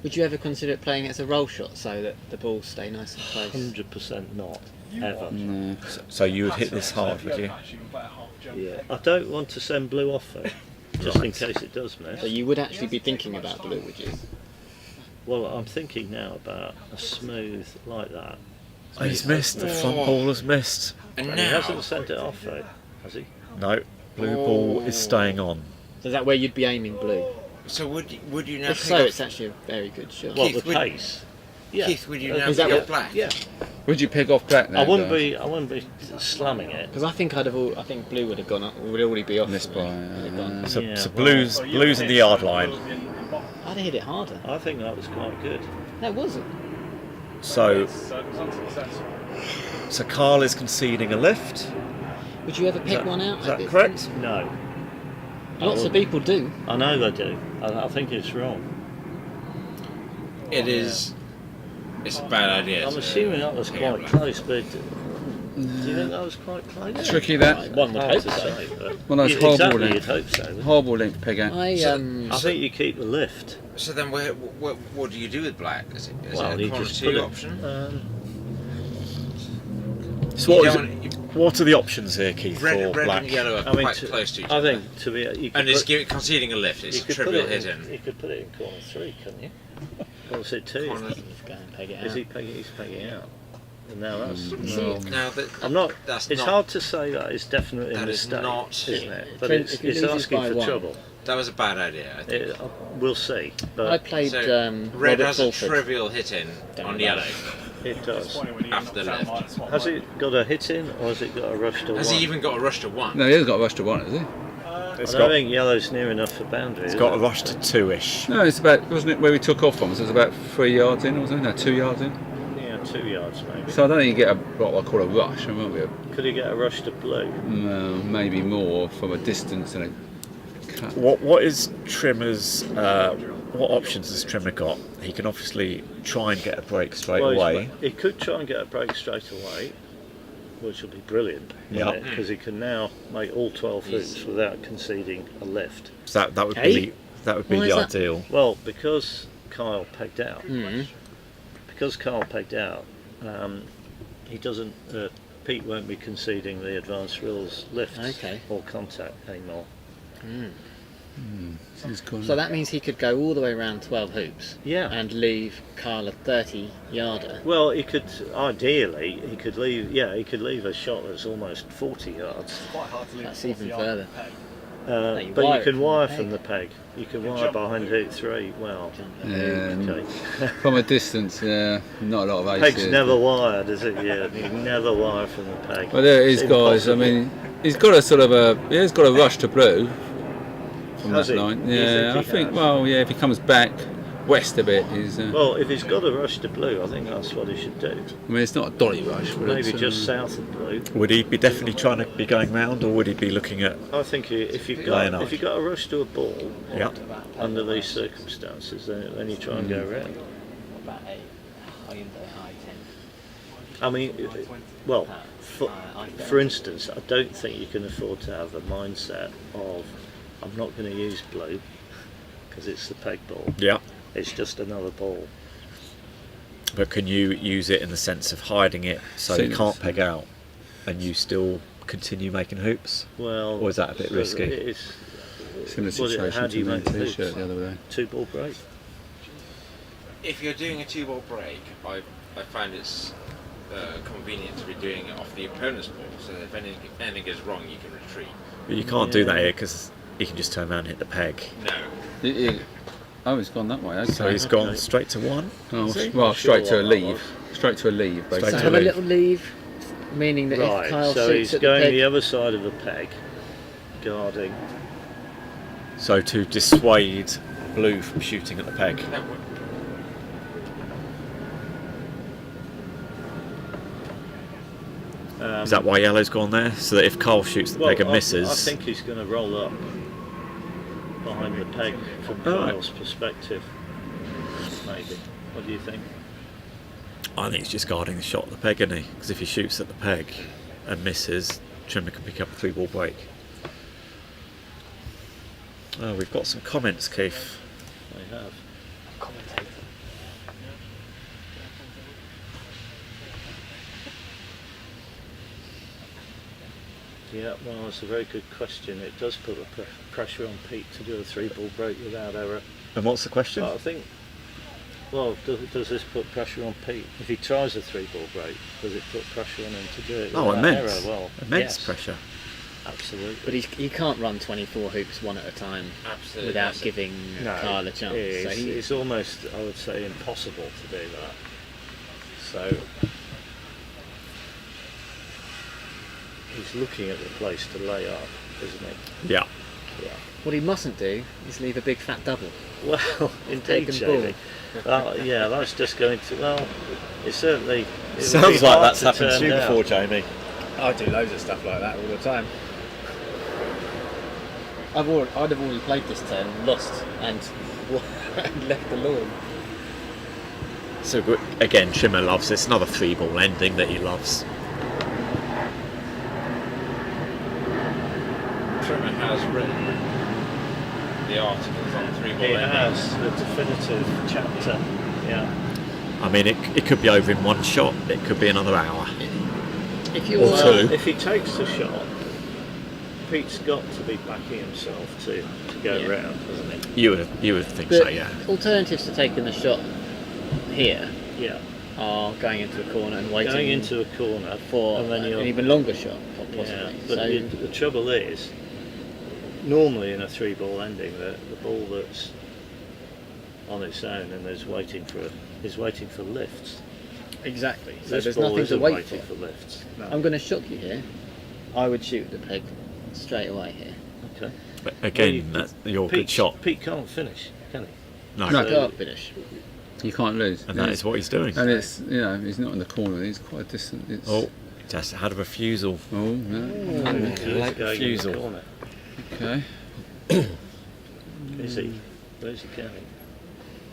Would you ever consider playing it as a roll shot so that the balls stay nice and close? 100% not, ever. No. So you would hit this hard, would you? Yeah. I don't want to send blue off though, just in case it does miss. So you would actually be thinking about blue, would you? Well, I'm thinking now about a smooth like that. Oh, he's missed. The front ball has missed. And And he now, hasn't sent it off though, has he? No, blue ball is staying on. So is that where you'd be aiming blue? so would you now If pick so, up, it's actually a very good shot. Well, Keith, the would- pace. Yeah. Keith, would you now Is that pick up what- black? Yeah. Would you pick off black now? I wouldn't be slamming it. Because I think I think blue would have gone up. Would already be off. Missed for me. by, Would have gone. So, Yeah, so well, blues in the yard line. I'd have hit it harder. I think that was quite good. No, it wasn't. So Carl is conceding a lift. Would you ever pick that- one out? is at that this correct? distance? No. Lots of people do. I know they do. I think it's wrong. It is. It's a bad idea. I'm to assuming that was pick out quite black. close, but do you think that was quite close? Tricky that. Right, one would Hard hope to so. say, but One of those yeah, horrible exactly, links. you'd hope so. wouldn't Horrible link to pick out. I think you keep the lift. So then, what do you do with black? Is it a you corner just two put it. option? So You what, don't what are the options here, Keith, Red, for red black? and yellow are I mean, quite to- close to each I other. think to be you could And it's put, conceding a lift. It's you a could put trivial it hit in. You could put it in corner 3, couldn't you? Or was it 2? Corner- Just go and peg it out. Is he pegging? He's pegging out. And now that's. No. Now that I'm not. That's It's not- hard to say that it's definitely a That is mistake, not- isn't it? But If he it's loses asking by for one. trouble. that was a bad idea. I think. We'll see. I But played So red Robert has a Fulford. trivial hit in Don't on know. yellow it does. after the lift. Has it got a hit in, or has it got a rush to Has one? he even got a rush to one? No, he hasn't got a rush to one, has he? It's I don't got, think yellow's near enough for boundary. it's is got a it? rush to 2-ish. No, it's about, wasn't it where we took off from? So it was about 3 yards in or something? No, 2 yards in. Yeah, 2 yards maybe. So I don't think you get what I call a rush. It won't be a, Could he get a rush to blue? maybe more from a distance and a cut. What is Trimmer's? What options has Trimmer got? He can obviously try and get a break straight away. He could try and get a break straight away, which will be brilliant. Yeah. Because he can now make all 12 hoops without conceding a lift. So that would Hey? be the Why is that? ideal. Well, because Kyle pegged out. Mm. Because Kyle pegged out, he doesn't. Pete won't be conceding the advanced rules lift Okay. or contact anymore. He's gone. So that means he could go all the way around 12 hoops Yeah. and leave Carl a 30-yarder. Well, he could ideally he could leave. Yeah, he could leave a shot that's almost 40 yards. That's even further. you But wire you it can from wire the from the peg. You can wire behind hoop 3. Well, Yeah, okay. from a distance, yeah, not a lot of aces. Peg's never wired, is it? Yeah, you never wire from the peg. Well, there it is, It's guys. I impossible. mean, he's got a sort of a, he's got a rush to blue from Has that he? line. You Yeah, I think he think. has? Well, yeah, if he comes back west a bit, he's. Well, if he's got a rush to blue, I think that's what he should do. I mean, it's not a dolly rush, but Maybe it's, just south of blue. Would he be definitely trying to be going round, or would he be looking at? I think if you've Laying got off. a rush to a ball Yeah. under these circumstances, then you try and go around. About high 10. I mean, well, for instance, I don't think you can afford to have a mindset of I'm not going to use blue because it's the peg ball. Yeah. It's just another ball. But can you use it in the sense of hiding it so you Seems- can't peg out, and you still continue making hoops? Well, Or is that a bit risky? It's similar well, situation how do you to my make the hoops? t-shirt the other day. 2-ball break. If you're doing a 2-ball break, I find it's convenient to be doing it off the opponent's ball, so that if anything goes wrong, you can retreat. But you can't do that here because he can just turn around and hit the peg. No. Oh, he's gone that way. Okay. So he's gone straight to 1. Oh, See? well, Not sure straight to a what that leave. was. Straight to a leave, Straight So basically. to have a leave. little leave, meaning that if Right, Kyle so shoots he's at the going peg, the other side of the peg, guarding. So to dissuade blue from shooting at the peg. That would, Is that why yellow's gone there? So that if Carl shoots the peg and misses, I think he's going to roll up behind the peg from Right. Kyle's perspective. Maybe. What do you think? I think he's just guarding the shot at the peg, isn't he? Because if he shoots at the peg and misses, Trimmer can pick up a 3-ball break. Oh, we've got some comments, Keith. They have. Yeah, well, that's a very good question. It does put a pressure on Pete to do a 3-ball break without error. And what's the question? But I think, well, does this put pressure on Pete? If he tries a 3-ball break, does it put pressure on him to do it Oh, without immense. error? Well, Immense yes, pressure. absolutely. but he can't run 24 hoops one at a time absolutely. without That's- giving Kyle a chance. So It's almost, I would say, impossible to do that. So he's looking at the place to lay up, isn't he? Yeah. Yeah. What he mustn't do is leave a big fat double. Well, indeed, Taken Jamie. Yeah, that's just going to. Well, it certainly. It would be Sounds like hard that's to happened turn to you down. before, Jamie. I do loads of stuff like that all the time. I'd have already played this turn, lost, and left the lawn. So again, Trimmer loves this. Another 3-ball ending that he loves. Trimmer has written the articles on 3-ball He endings. has the definitive chapter. Yeah. I mean, it could be over in one shot. It could be another hour. If you Or were two. If he takes the shot, Pete's got to be backing himself to go Yeah. round, hasn't he? You would think but so, yeah. alternatives to taking the shot here Yeah. are going into a corner and waiting Going into a corner for and then an you're. even longer shot, possibly. Yeah, but So the trouble is, normally in a 3-ball ending, the ball that's on its own and is waiting for lifts. exactly. So This there's ball nothing to isn't wait waiting for. for lifts. No. I'm going to shock you here. I would shoot the peg straight away here. Okay. But again, Well, that's your Pete, good shot. Pete can't finish, can he? No. No. I can't finish. You can't lose. And that is what he's doing. And it's, you know, he's not in the corner. He's quite distant. It's, Oh, just had a refusal. oh no. He's late going in refusal. the corner. Okay. Is he? Where's he going?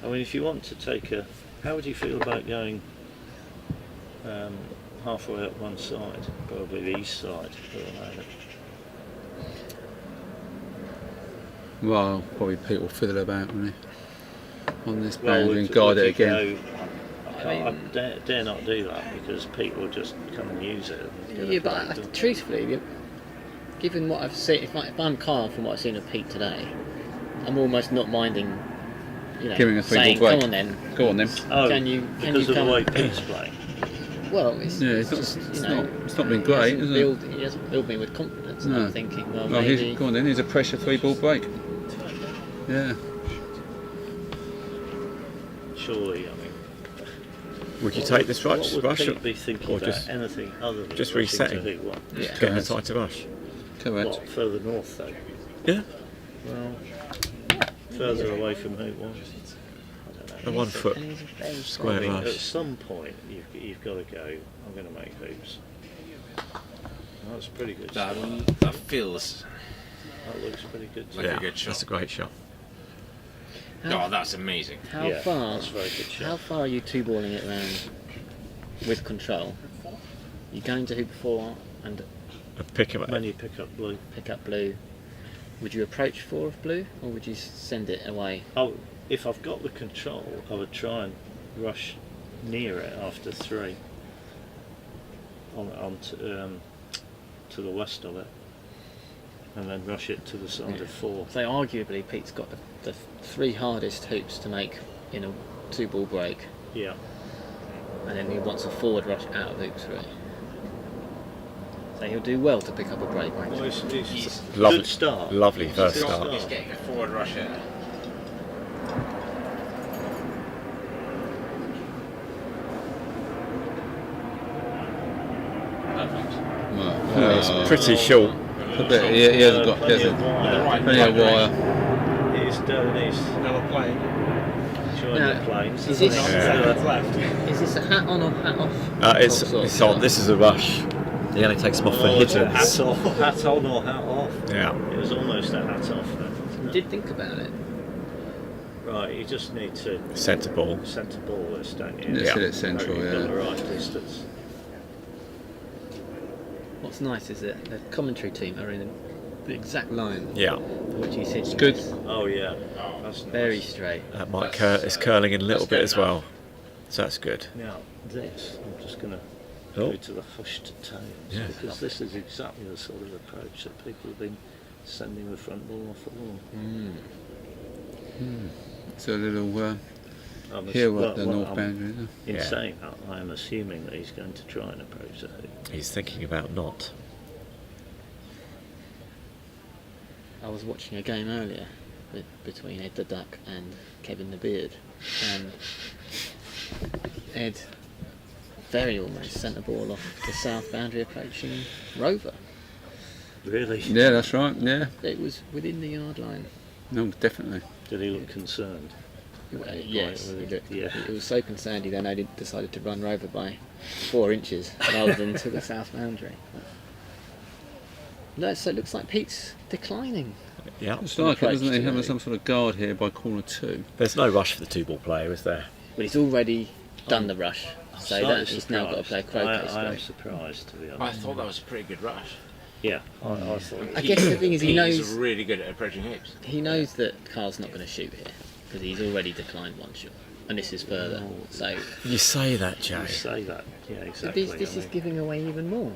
I mean, if you want to take a, how would you feel about going halfway up one side, probably the east side for the moment? Well, probably Pete will fiddle about, won't he? On this Well, boundary and would guard you it again. I dare not do that because Pete will just come and use it. And get Yeah, a but break done. truthfully, given what I've seen, if I'm Kyle from what I've seen of Pete today, I'm almost not minding, Giving a 3-ball saying, break. come on then. Go on then. Oh, Can you because of come? the way Pete's playing. Well, it's, Yeah, it's not- just, it's you know, not- it's not been he great, hasn't is it? He hasn't filled me with confidence. And No. I'm thinking, well, Well, maybe. go on then. Here's a pressure 3-ball break. Yeah. Surely, I mean, Would you take this what rush? would rush Pete be thinking or about just anything other than just rushing to resetting? Hoop one? Yeah. getting a Correct. tighter rush? Correct. What, further north though? Yeah. Well, further away from Hoop one. I don't know. A 1 foot And he's a very square I mean, rush. at some point, you've got to go, I'm going to make hoops. That's pretty good stuff. That feels That looks pretty good. like yeah, a good shot. that's a great shot. How, Oh, that's amazing. how Yeah, far? that's a very good shot. How far are you two-balling it round with control? You going to hoop 4 and Pick him up. When you pick up blue. pick up blue. Would you approach 4 of blue, or would you send it away? Oh, if I've got the control, I would try and rush near it after 3 on to the west of it, and then rush it to the side of 4. So arguably, Pete's got the 3 hardest hoops to make in a 2-ball break, Yeah. and then he wants a forward rush out of hoop 3. So he'll do well to pick up a break. Well, it's Lovely- good start. Lovely first Good start. He's getting a forward rush here. Perfect. Well, It's pretty short. a bit, he hasn't got Plenty of plenty of wire. wire. He's doing his Now we're playing. join Now, the planes. is this- Seconds left. Is this a hat on or hat off? It's Sort of it's on. This is a rush. He only takes them off for Oh, is it hitters. hat off, hat on or hat off? Yeah. It was almost a hat off then. You wasn't it? did think about it. Right, you just need to Centre ball. centre ball this, don't you? Let's Yeah. hit it central, You've got the yeah. right distance. What's nice is that the commentary team are in the exact line Yeah. which he's hitting. good. this. Oh yeah, that's Very nice. straight. That might it's curling in a little That's bit good as well. So that's good. Now this, I'm just going to Oh. go to the hushed tones Yeah. because this is exactly the sort of approach that people have been sending the front ball off the lawn. It's a little I'm ass- here well, at the well, north I'm- boundary. Isn't In Yeah. saying that, I am assuming that he's going to try and approach the hoop. He's thinking about not. I was watching a game earlier between Ed the Duck and Kevin the Beard, and Ed very almost sent the ball off the south boundary approaching Rover. Really? Yeah, that's right. Yeah, It was within the yard line. no, definitely. Did he look concerned? Yes, Right, he looked. yeah. It was so concerned he then only decided to run Rover by 4 inches rather than to the south boundary. No, so it looks like Pete's declining. Yeah. It's like it, doesn't it? today. Having some sort of guard here by corner 2. There's no rush for the 2-ball player, is there? But he's already done the rush, so Slightly that he's now got to play croquet. I am stroke. surprised, to be I honest. thought that was a pretty good rush. Yeah, I thought. I guess the thing is, he Pete knows is really good at approaching hoops. he knows that Carl's not going to shoot here because he's already declined 1 shot, and this is further. So You say that, Jay. You say that, yeah, so exactly. this I is mean, giving away even more,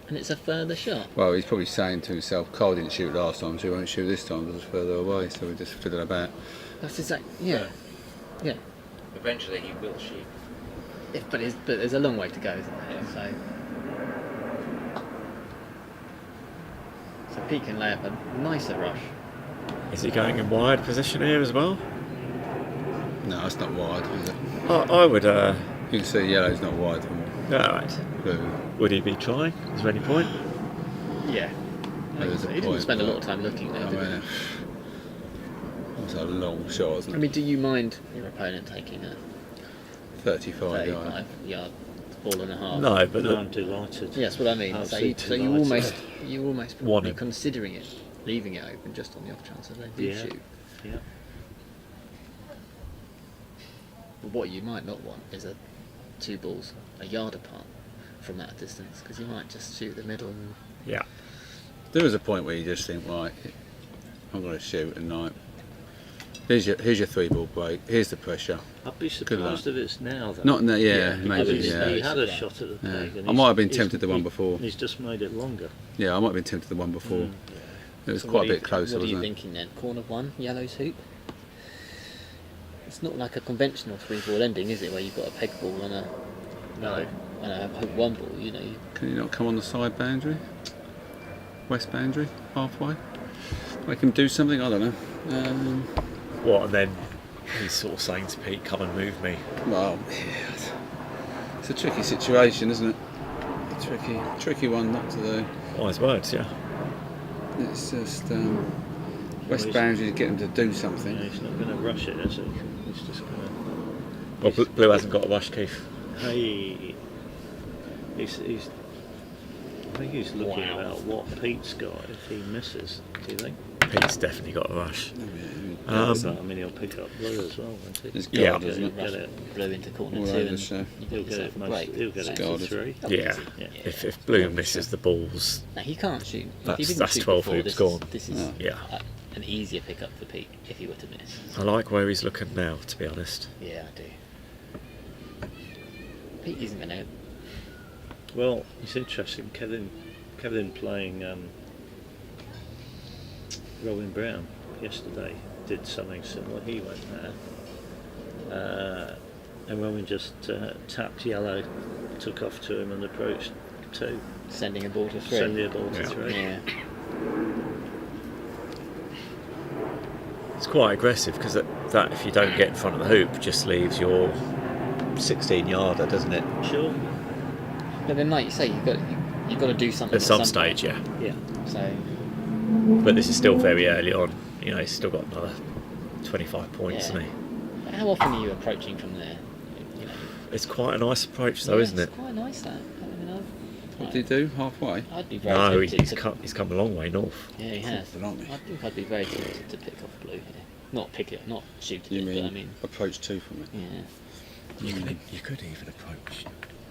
and it's a further shot. Well, he's probably saying to himself, Carl didn't shoot last time, so he won't shoot this time because it's further away, so we just fiddle about. That's exactly yeah. Eventually he will shoot. But there's a long way to go, isn't there? So Pete can lay up a nicer rush. Is he going in wide position here as well? No, it's not wide, is it? I would. You can see yellow's not wide from Alright. blue. Would he be trying? Is there any point? Yeah. There's a He didn't point, spend a lot but- of time looking there, I did he? mean, that's a long shot, isn't I it? mean, do you mind your opponent taking a 35 yard. 35 yard ball and a half? No, but no, I'm delighted. Yes, what I mean. So Absolutely you delighted. almost Want probably him. considering it, leaving it open just on the off chance that they do Yeah. shoot. Yeah. But what you might not want is 2 balls a yard apart from that distance, because you might just shoot the middle. And yeah. There is a point where you just think, right, I'm going to shoot and like, here's your 3-ball break, here's the pressure. I'd be luck. surprised if it's now, though. Not in that, yeah, Yeah, maybe, Because yeah. he had a Yeah. shot at the Yeah. peg. and I might have been he's- tempted the one before. He's just made it longer. Yeah, I might have been tempted the one before. It was So quite what a are bit closer, What are you wasn't it? thinking then? Corner 1, yellow's hoop? It's not like a conventional 3-ball ending, is it? Where you've got a peg ball and a No. and a hoop 1 ball. You know, Can you not come on the side boundary? West boundary? Halfway? Make him do something? I don't know. What? And then he's sort of saying to Pete, "Come and move me." Well, yeah, it's a tricky situation, isn't it? A tricky one not to do. Wise words, yeah. It's just West he's- boundary to get him to do something. Yeah, he's not going to rush it, is he? He's just going Well, Blue hasn't got a rush, Keith. to. Hey. He's. I think he's looking Wow. about what Pete's got if he misses. Do you think? Pete's definitely got a rush. But, I mean, he'll pick up Blue as well, won't he? It's Yeah. guard, isn't it? Get it. blow into corner All 2 over the and show. you He'll got get yourself it a most. break. He'll get it Guard, for isn't 3. Oh, Yeah. easy. Yeah. If Blue misses the balls, No, he can't shoot. If That's- he didn't that's shoot 12 before, hoops this gone. This is yeah. an easier pickup for Pete if he were to miss. I like where he's looking now, to be honest. Yeah, I do. Pete isn't going to. Well, it's interesting. Kevin playing Robin Brown yesterday did something similar. He went there, and Robin just tapped yellow, took off to him and approached 2, Sending a ball to 3. sending a ball to Yeah. 3. Yeah. It's quite aggressive because that if you don't get in front of the hoop just leaves your 16-yarder, doesn't it? Sure. But then, like you say, you've got to do something At some stage, yeah. Yeah. So But this is still very early on. You know, he's still got another 25 points, Yeah. hasn't he? how often are you approaching from there? You know, It's quite a nice approach, though, yeah, isn't it? It's quite nice that. I mean, What did he do? Halfway? I'd be very No, tempted he's come a long way north. Yeah, he has. Blimey. I think I'd be very tempted to pick off Blue here. Not pick it, not shoot You it, mean, but I mean, approach 2 from it? yeah. You could even approach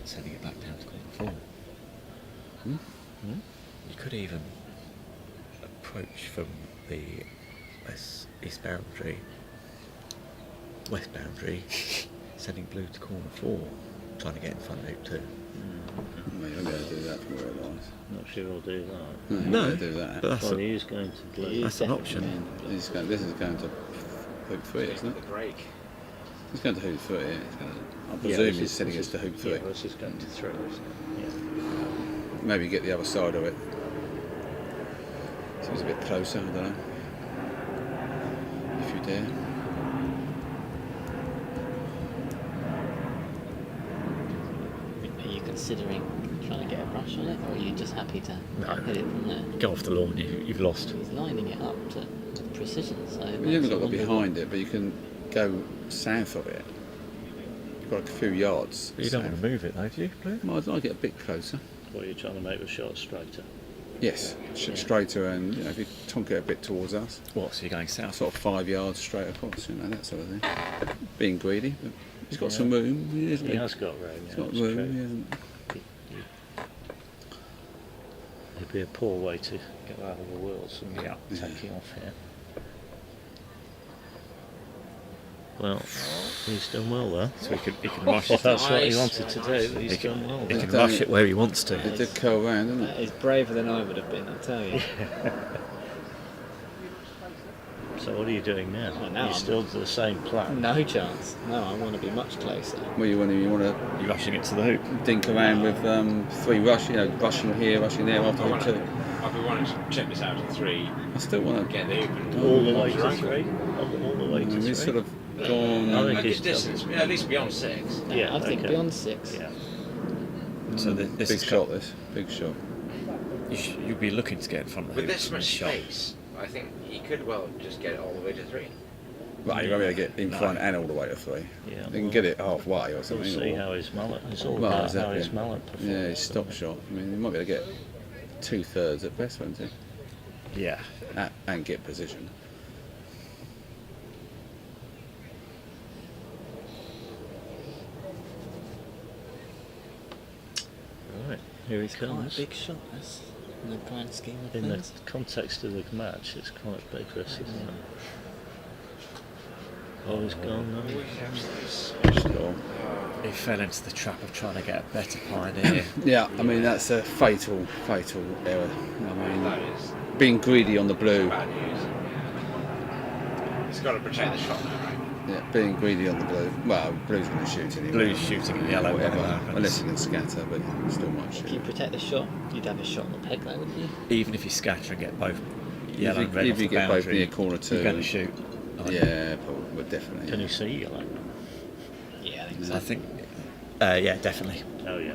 sending it back down to corner 4. You could even approach from the west boundary, sending Blue to corner 4, trying to get in front of hoop 2. Well, you're going to do that from where it lies. Not sure he'll do that. No, you're No, going to do that. but that's Well, a, he is going to Blue. that's an option. This is going to hoop 3, isn't it? The break. He's going to hoop 3. I Yeah, presume this he's is- setting this us to is- hoop 3. Yeah, this is going to 3, isn't it? Yeah. Maybe get the other side of it. Seems a bit closer, I don't know. If you dare. Are you considering trying to get a brush on it, or are you just happy to hit it from there? Go off the lawn, you've lost. He's lining it up to with precision, so it You makes haven't it got to go wonder behind it, but you can go south of it. You've got a few yards. You don't south. want to move it though, do you, Blue? Well, I'd like it a bit closer. What are you trying to make the shot straighter? Yes, straighter, and if you tonk it a bit towards us, What, so you're going south? sort of 5 yards straight across, that sort of thing. Being greedy, but he's got some room. He Has got room. He's Yeah, got that's room. true. He hasn't. It'd be a poor way to get out of the wheels and taking off here. Well, he's done well there. So he can rush If it. that's what he Nice. wanted to do, he's done well He there. can rush it where he wants to. It did curl round, didn't That it? is braver than I would have been, I tell you. So what are you doing now? Well, now You're I'm- still to the same plan. No chance. No, I want to be much closer. Well, you want to You're rushing it to the hoop. dink around with 3 rushing here, rushing there after hoop 2. I've been wanting to check this out at 3, I still want to. get the open. All the way to 3? All the way to 3? We've sort of gone. I think A it's good distance, at least beyond 6. Yeah, I think okay. beyond 6. Yeah. So this big is shot, big shot. You'll be looking to get in front of the With hoop. this and much shot. space, I think he could well just get it all the way to 3. Right, you won't be able to get in front and all the way to 3. Yeah, You can well, get it halfway or We'll something. see or- how his mallet. It's all Well, about how exactly. his mallet performs. Yeah, his stop shot. I mean, you might be able to get 2/3 at best, won't you? Yeah. And get position. Right, here he Quite a comes. big shot, this, in the grand scheme of In the things. context of the match, it's quite big, this, isn't it? Oh, he's gone now. Sure. He fell into the trap of trying to get a better pioneer. Yeah, I mean that's a fatal error. I mean, That is being greedy on the blue. bad news. He's got to protect the shot now, right? Yeah, being greedy on the blue. Well, blue's going to shoot anyway. Blue's shooting at yellow, Whatever, whatever happens. unless you can scatter, but you still might If you shoot. protect the shot, you'd have a shot on the peg though, wouldn't you? Even if you scatter and get both yellow and red if off you the get both boundary, near corner 2, you're going to shoot. Yeah, probably, but definitely. Can yeah. you see yellow? Yeah, I think I think, yeah, definitely. Oh, yeah.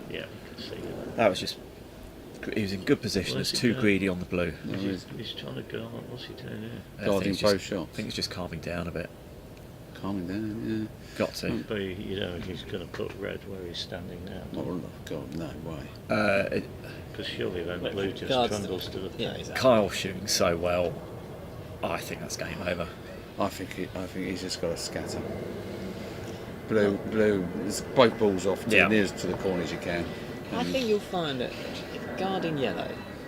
Yeah, you can see yellow. That was just. He was in good position. Where's It's he too going? greedy on the blue. No, He's trying to go on. What's he doing here? I think Guarding it's just- both shots. I think it's just calming down a bit. Calming down, Got to. But you know he's going to put red where he's standing yeah. now. Oh, God, no way. Because surely then Well, blue just guards trundles to the Yeah, peg. exactly. Kyle's shooting so well. I think that's game over. I think he's just got to scatter. Blue, there's both balls off to Yeah. near to the corner as you can. I think you'll find that guarding yellow,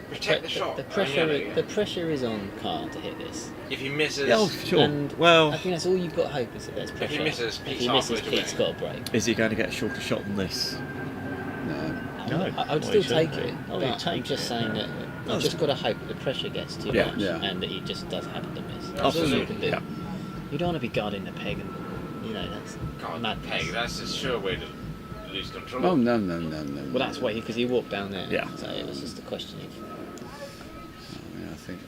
Protect the shot. the on pressure, yellow, yeah. the pressure is on Kyle to hit this. If he misses, Yeah, sure. And Well, I think that's all you've got to hope is that there's pressure. misses, if Pete's he misses, halfway Pete's away. got to break. is he going to get a shorter shot than this? No. No, I would well, still he shouldn't take be. it, Oh, he'd but take I'm just it. saying that you've just got to hope that the pressure gets too Yeah. much Yeah. and that he just does happen to miss. That's Absolutely. all you can do. Yeah. You don't want to be guarding the peg and, that's God, madness. peg, that's a sure way to lose control. Oh, no. Well, that's why, because he walked down there. Yeah. So it was just a question of.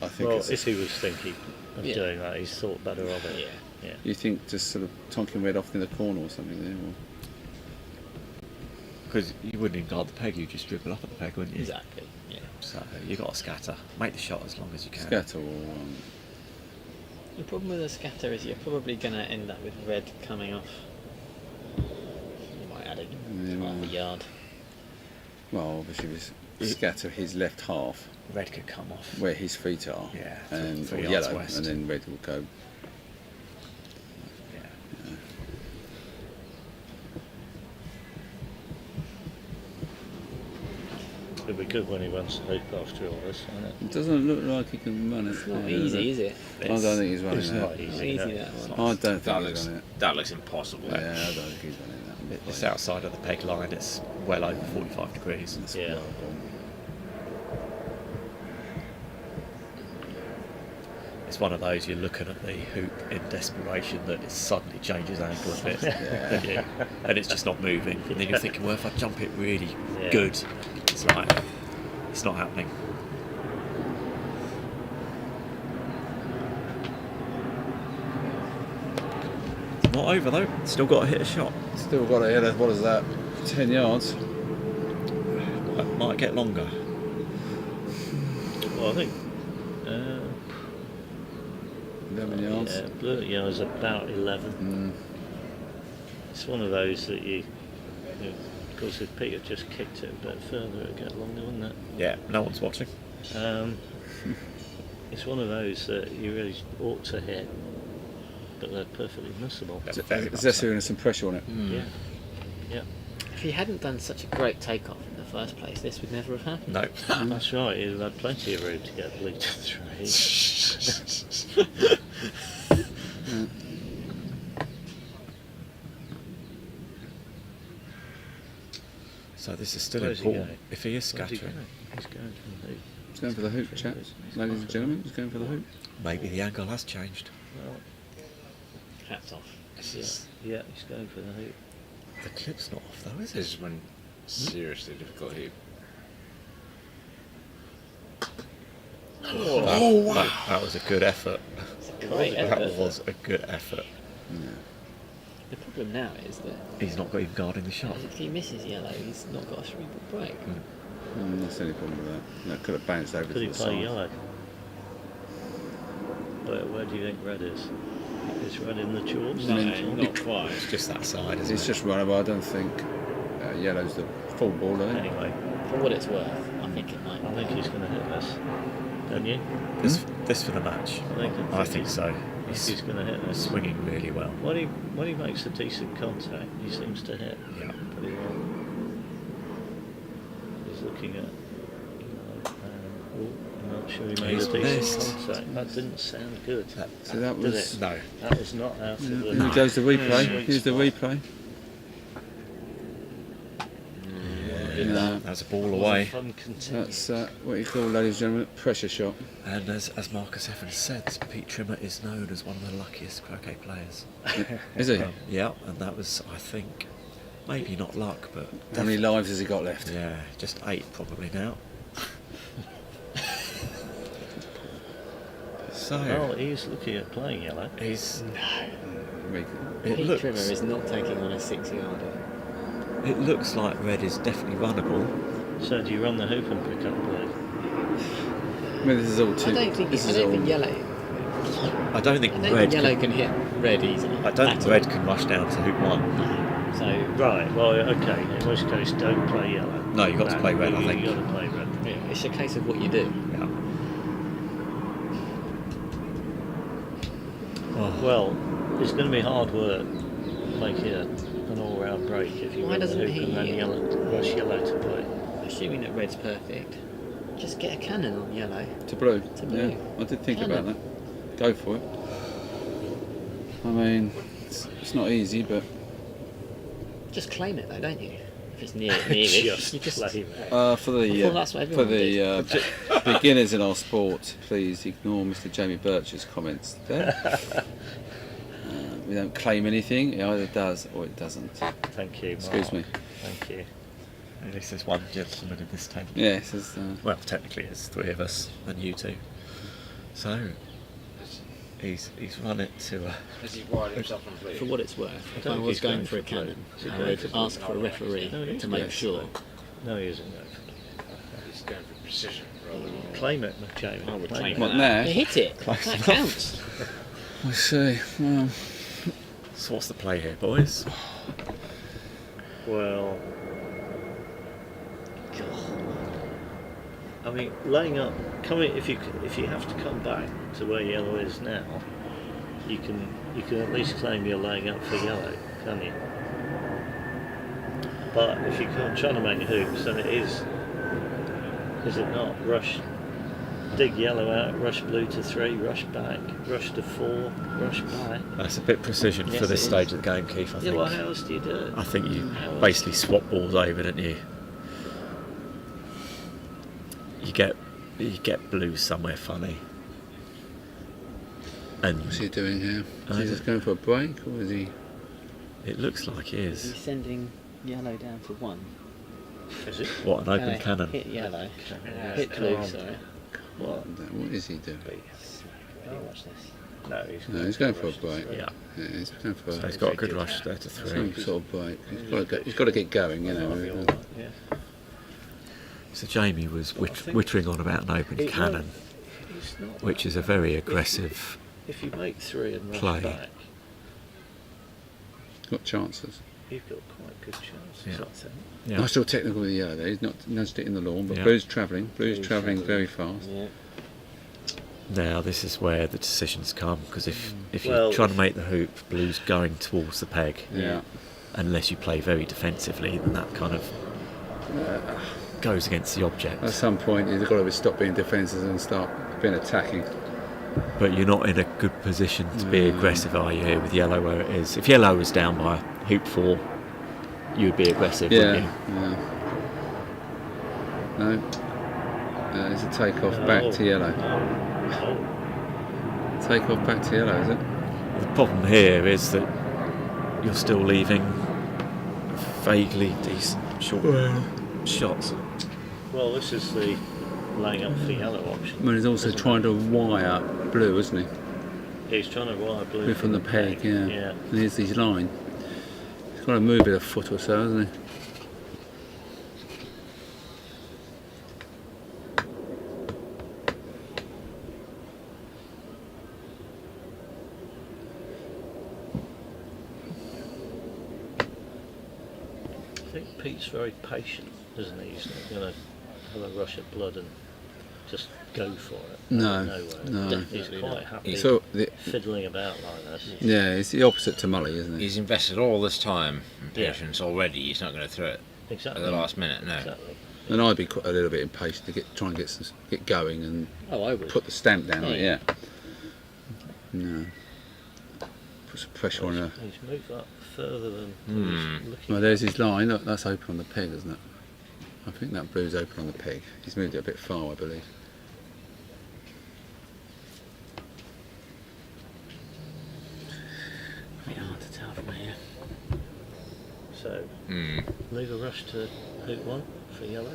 I think Well, it's. if he was thinking of Yeah. doing that, he's thought better of it. Yeah. Yeah. You think just sort of tonking red off in the corner or something there? Or? Because you wouldn't even guard the peg, you just dribble up at the peg, wouldn't you? Exactly. Yeah. So you got to scatter. Make the shot as long as you can. Scatter or. The problem with a scatter is you're probably going to end up with red coming off. You might add half a yard. Well, obviously, we scatter his left half Red could come off. where his feet are. Yeah, And three or yards yellow, west. and then red will go. Yeah. It'll be good when he runs the hoop after all this, won't it? It doesn't look like he can run it. It's not easy, is it? I don't think he's running It's that. not Not easy. easy, no. that one. I don't think That he's looks, running it. that looks impossible. Yeah, I don't think he's running that. It's outside of the peg line, it's well over 45 degrees. That's Yeah. well gone. It's one of those you're looking at the hoop in desperation that it suddenly changes angle a bit. Yeah. And it's just not moving. And then you're thinking, well, if I jump it really Yeah. good, it's like, it's not happening. It's not over though, still got to hit a shot. Still got to hit it. What is that? 10 yards. That might get longer. Well, I think 11 yards. yeah, blue at yellow is about 11. It's one of those that you know, of course, if Peter just kicked it a bit further, it'd get longer, wouldn't it? Yeah, no one's watching. It's one of those that you really ought to hit, but they're perfectly missable. Is there some pressure on it? Yeah, yeah, If he hadn't done such a great takeoff in the first place, this would never have happened. No. that's right. He'd have had plenty of room to get blue to 3. So this is still Where's he important. going? If he is Where's he scattering, going? He's going for the hoop. He's going for the hoop, chaps. Ladies and gentlemen, he's going for the hoop. maybe the angle has changed. Well, Hats off. yeah, he's going for the hoop. The clip's not off though, is This it? is one seriously difficult hoop. Oh wow! That was a good effort. Great That effort. was a good effort. The problem now is that He's not even guarding the shot. if he misses yellow, he's not got a 3-ball break. That's the only problem with that. That could have bounced over Could to he the play side. yellow? Where do you think red is? Is red in the chalks? No, Not quite. It's just that side, isn't It's it? just runnable. I don't think yellow's the full ball, I think. Anyway, For what it's worth, I think it might. I think he's going to hit this. Don't you? This for the match. I I think so. He's going to hit He's this. swinging really well. When he makes a decent contact, he seems to hit Yeah. pretty well. He's looking at. I'm not sure he made He's a decent missed. contact. That didn't sound good. So that Did was. it? No. That was not out of the. Here goes the replay. sweet Here's the spot. replay. No, That's a ball The away. fun continues. that's what you call, ladies and gentlemen, pressure shot. And as Marcus Evans said, Pete Trimmer is known as one of the luckiest croquet players. Is he? Yeah, and that was, I think, maybe not luck, but How many lives has he got left? yeah, just 8 probably now. So Oh, he's looking at playing yellow. he's. Re- It Pete Trimmer looks. is not taking on a 6-yarder. It looks like red is definitely runnable. So do you run the hoop and pick up blue? I mean, this is all too. I don't think this is all. yellow. I don't think I don't red. think yellow Can, can hit red easily. I don't at think all. red can rush down to hoop 1. So Right, well, okay, in which case don't play yellow. No, you've got to play red, I think. You've got to play red. yeah, it's a case of what you do. Yeah. Oh, Well, it's going to be hard work making an all-round break if you Why run the doesn't hoop and then he- rush yellow to play. Assuming that red's perfect, just get a cannon on yellow. To blue. To blue. Yeah, I did think Cannon. about that. Go for it. I mean, it's not easy, but Just claim it though, don't you? If it's near-ish, Just you just play it. for the Well, that's what for everyone the beginners in our sport, please ignore Mr. Jamie Birch's comments there. We don't claim anything. It either does or it doesn't. Thank you, Mark. Excuse me. Thank you. at least there's one gentleman in this table. Yeah, it says, Well, technically it's 3 of us and you 2. So he's run it to. Has he wired himself on blue? For what it's worth, if don't I think was he's going going for a for blue. cannon, Is he I going would for blue? ask for a referee No, he's to make going sure. No, he isn't going for He's going for precision rather than. Claim it, Jamie. I would Claim claim it. what They now? hit it. Close That enough. counts. Let's see. Well, So what's the play here, boys? Well, I mean, laying up, if you have to come back to where yellow is now, you can at least claim you're laying up for yellow, can't you? But if you're trying to make hoops, then it is it not? Rush, dig yellow out, rush blue to 3, rush back, rush to 4, rush back. That's a bit precision Yes, for this it stage is. of the game, Keith. I Yeah, think. well, how else do you do it? I think you How else? basically swap balls over, don't you? You get blue somewhere funny. And what's he doing here? I Is he just going for a break or is he? it looks like he He's is. sending yellow down for 1. Is it? What, an open cannon? Hit yellow. Yeah, Hit blue, calm. sorry. What? What is he doing? Ready, watch this. No, No, he's going for a break. Yeah. Yeah, he's going for So a, he's got a good rush there to some 3. sort of break. He's got to get going, you know. Yeah. So Jamie was Well, I think wittering on about an open it cannon, It's not which that is a bad. very If you- aggressive. If you make 3 and rush play. back, Got chances. you've got quite good chances, Yeah. I think. Yeah. Nice little technical with the yellow there. He's not nudged it in the lawn, but Yeah. Blue's travelling. Blue's Blue's travelling travelling. very fast. Yeah. Now this is where the decisions come, because if Well, you're trying to make the hoop, Blue's going towards the peg. Yeah. Unless you play very defensively, then that kind of goes against the object. At some point, you've got to stop being defensive and start being attacking. But you're not in a good position to be aggressive, are you, here with yellow where it is? If yellow was down by hoop 4, you would be aggressive, wouldn't you? Yeah. No. It's a take-off back to yellow. Oh. Take-off back to yellow, is it? The problem here is that you're still leaving vaguely decent short shots. Well, this is the laying up for yellow option. I mean, he's also trying to wire Blue, isn't he? He's trying to wire Blue Blue from the peg, yeah. Yeah. And here's his line. He's got to move it a foot or so, hasn't he? I think Pete's very patient, isn't he? He's not going to have a rush of blood and just go for it. No, Nowhere. no. He's quite happy So, fiddling about like this. yeah, it's the opposite to Mully, isn't it? He's invested all this time and Yeah. patience already. He's not going to throw it Exactly. at the last minute. No. Exactly. And I'd be quite a little bit impatient to try and get going and Oh, I would. put the stamp down on it, Yeah. yeah. No. Put some pressure on her. He's moved up further than he's looking. Well, there's his line. Look, that's open on the peg, isn't it? I think that Blue's open on the peg. He's moved it a bit far, I believe. A bit hard to tell from here. So, leave a rush to hoop 1 for yellow.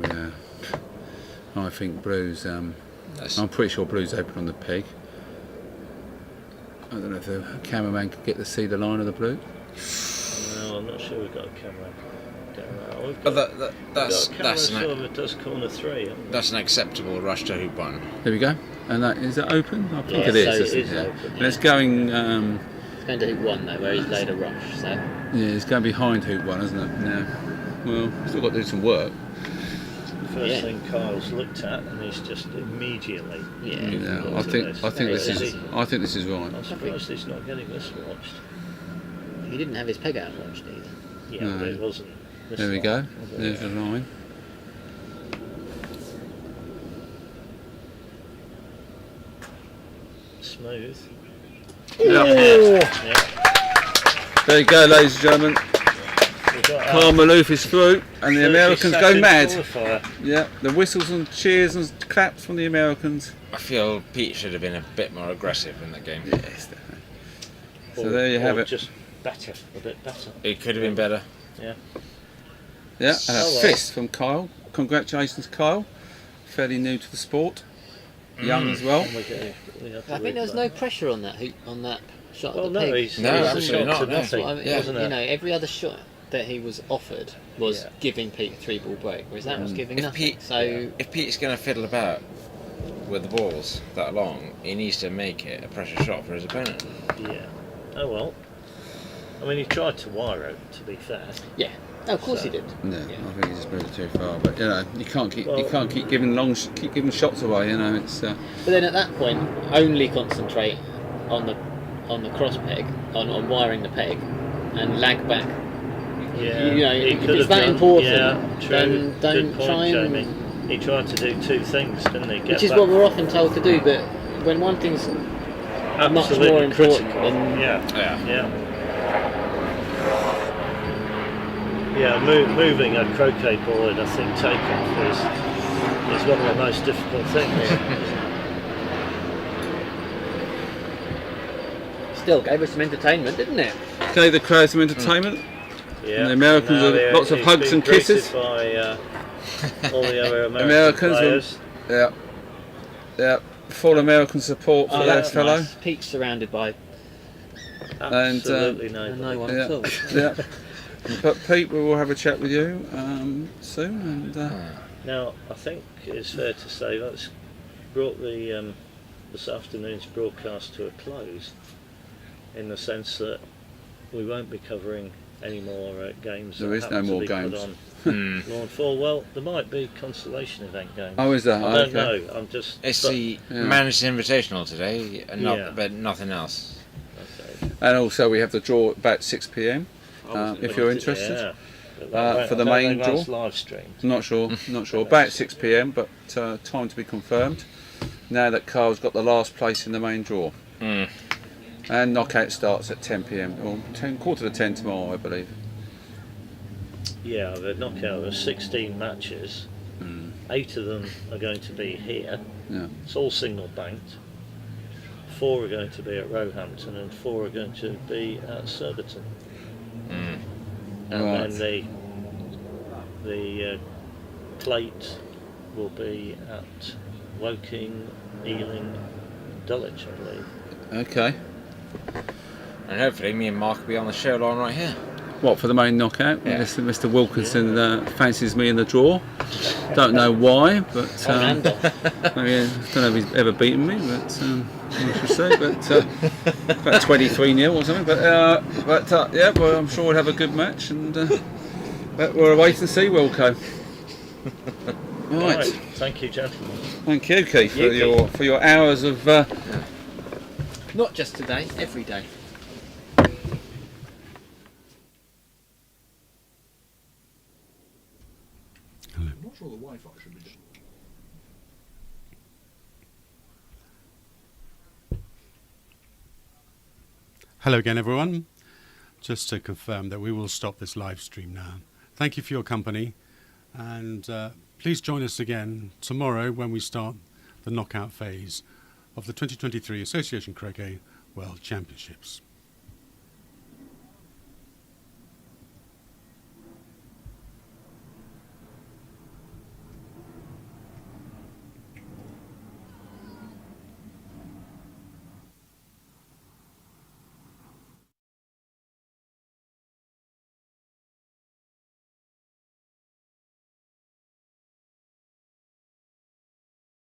Yeah. I think Blue's. That's- I'm pretty sure Blue's open on the peg. I don't know if the cameraman could get to see the line of the Blue. No, I'm not sure we've got a camera down there. We've But got, that's we've got a camera that's sort of an, it does corner 3, haven't we? that's an acceptable rush to hoop 1. There we go. And that is that open? I think Yeah, it is. so it isn't is yeah. open, And it's going. It's going to hoop 1 though, where he's laid a rush. So Yeah, it's going behind hoop 1, isn't it? Yeah. Well, still got to do some work. First Yeah. thing Kyle's looked at, and he's just immediately. yeah. Yeah, Look I at think this. this Is is. he- I think this is right. I'm surprised he's not getting this watched. He didn't have his peg out watched either. Yeah, No. but it wasn't. This There we line, go. was it? There's the line. Smooth. Yeah. Yeah. There you go, ladies and gentlemen. We've got our Carl Maloof is through, and the Americans go 32nd mad. qualifier. Yeah, the whistles and cheers and claps from the Americans. I feel Pete should have been a bit more aggressive in that game. Yes, definitely. So Or- there you have or it. Just better, a bit better. It could have been better. Yeah. Yeah, and a Oh, well. fist from Kyle. Congratulations, Kyle. Fairly new to the sport. Young as well. And we have to I think there was replay. no pressure on that hoop on that shot. Well, at the no, peg. he's No, he's absolutely shot to not, no. nothing, I mean, Yeah. wasn't you it? know, every other shot that he was offered was Yeah. giving Pete a 3-ball break, whereas that was giving If nothing. Pete- So If Pete's going to fiddle about with the balls that long, he needs to make it a pressure shot for his opponent. Yeah. Oh well. I mean, he tried to wire it. To be fair. yeah, no, of course So- he did. No, Yeah. I think he just moved it too far. But you know, you can't keep Well- keep giving shots away. You know, it's But then at that point, only concentrate on the cross peg, on wiring the peg, and lag back. Yeah. You know, he if could it's have that done- important, yeah, true. then don't Good point, try and- Jamie. He tried to do two things, didn't he? Get Which is back what we're often told to do, but when one thing's much absolutely more important critical. than- Yeah. Yeah. Yeah. Yeah, moving a croquet ball in, I think, takeoff is one of the most difficult things. still gave us some entertainment, didn't it? gave the crowd some entertainment. Yeah. And the Americans Now, are lots of he's hugs been and kisses. greeted by all the other American Americans will- players. Yeah, yeah. Full American support for Oh, that that's fellow. nice. Pete's surrounded by And, Absolutely no nobody. one at all. Yeah. But Pete, we will have a chat with you soon. And Now, I think it's fair to say that's brought the this afternoon's broadcast to a close, in the sense that we won't be covering any more games. There that is no happen to more be put games. on Lawn 4. Well, there might be consolation event games. Oh, is there? I don't Okay. know. I'm just. It's but- the Yeah. managed invitational today, and Yeah. but nothing else. Okay. And also we have the draw about 6 p.m. If you're interested. Yeah. But that for the I don't main think that's draw? live streamed. Not sure. About 6 p.m. But time to be confirmed. Now that Carl's got the last place in the main draw. Mm. And knockout starts at 10 p.m. or quarter to 10 tomorrow, I believe. Yeah, the knockout of 16 matches. 8 of them are going to be here. Yeah. It's all single banked. 4 are going to be at Roehampton and 4 are going to be at Surbiton. And Right. then the plate will be at Woking, Ealing, Dulwich, I believe. Okay. And hopefully me and Mark will be on the show line right here. What, for the main knockout? Yeah. Mr. Wilkinson fancies me in the draw. Don't know why, but I mean, I don't know if he's ever beaten me, but I should say, but about 23-0 or something. But yeah, well, I'm sure we'll have a good match, and but we'll wait and see, Wilco. Right. Thank you, gentlemen. Thank you, Keith, for your hours of. Not just today, every day. I'm not sure the Wi-Fi should be done. Hello again, everyone. Just to confirm that we will stop this live stream now. Thank you for your company, and please join us again tomorrow when we start the knockout phase of the 2023 Association Croquet World Championships.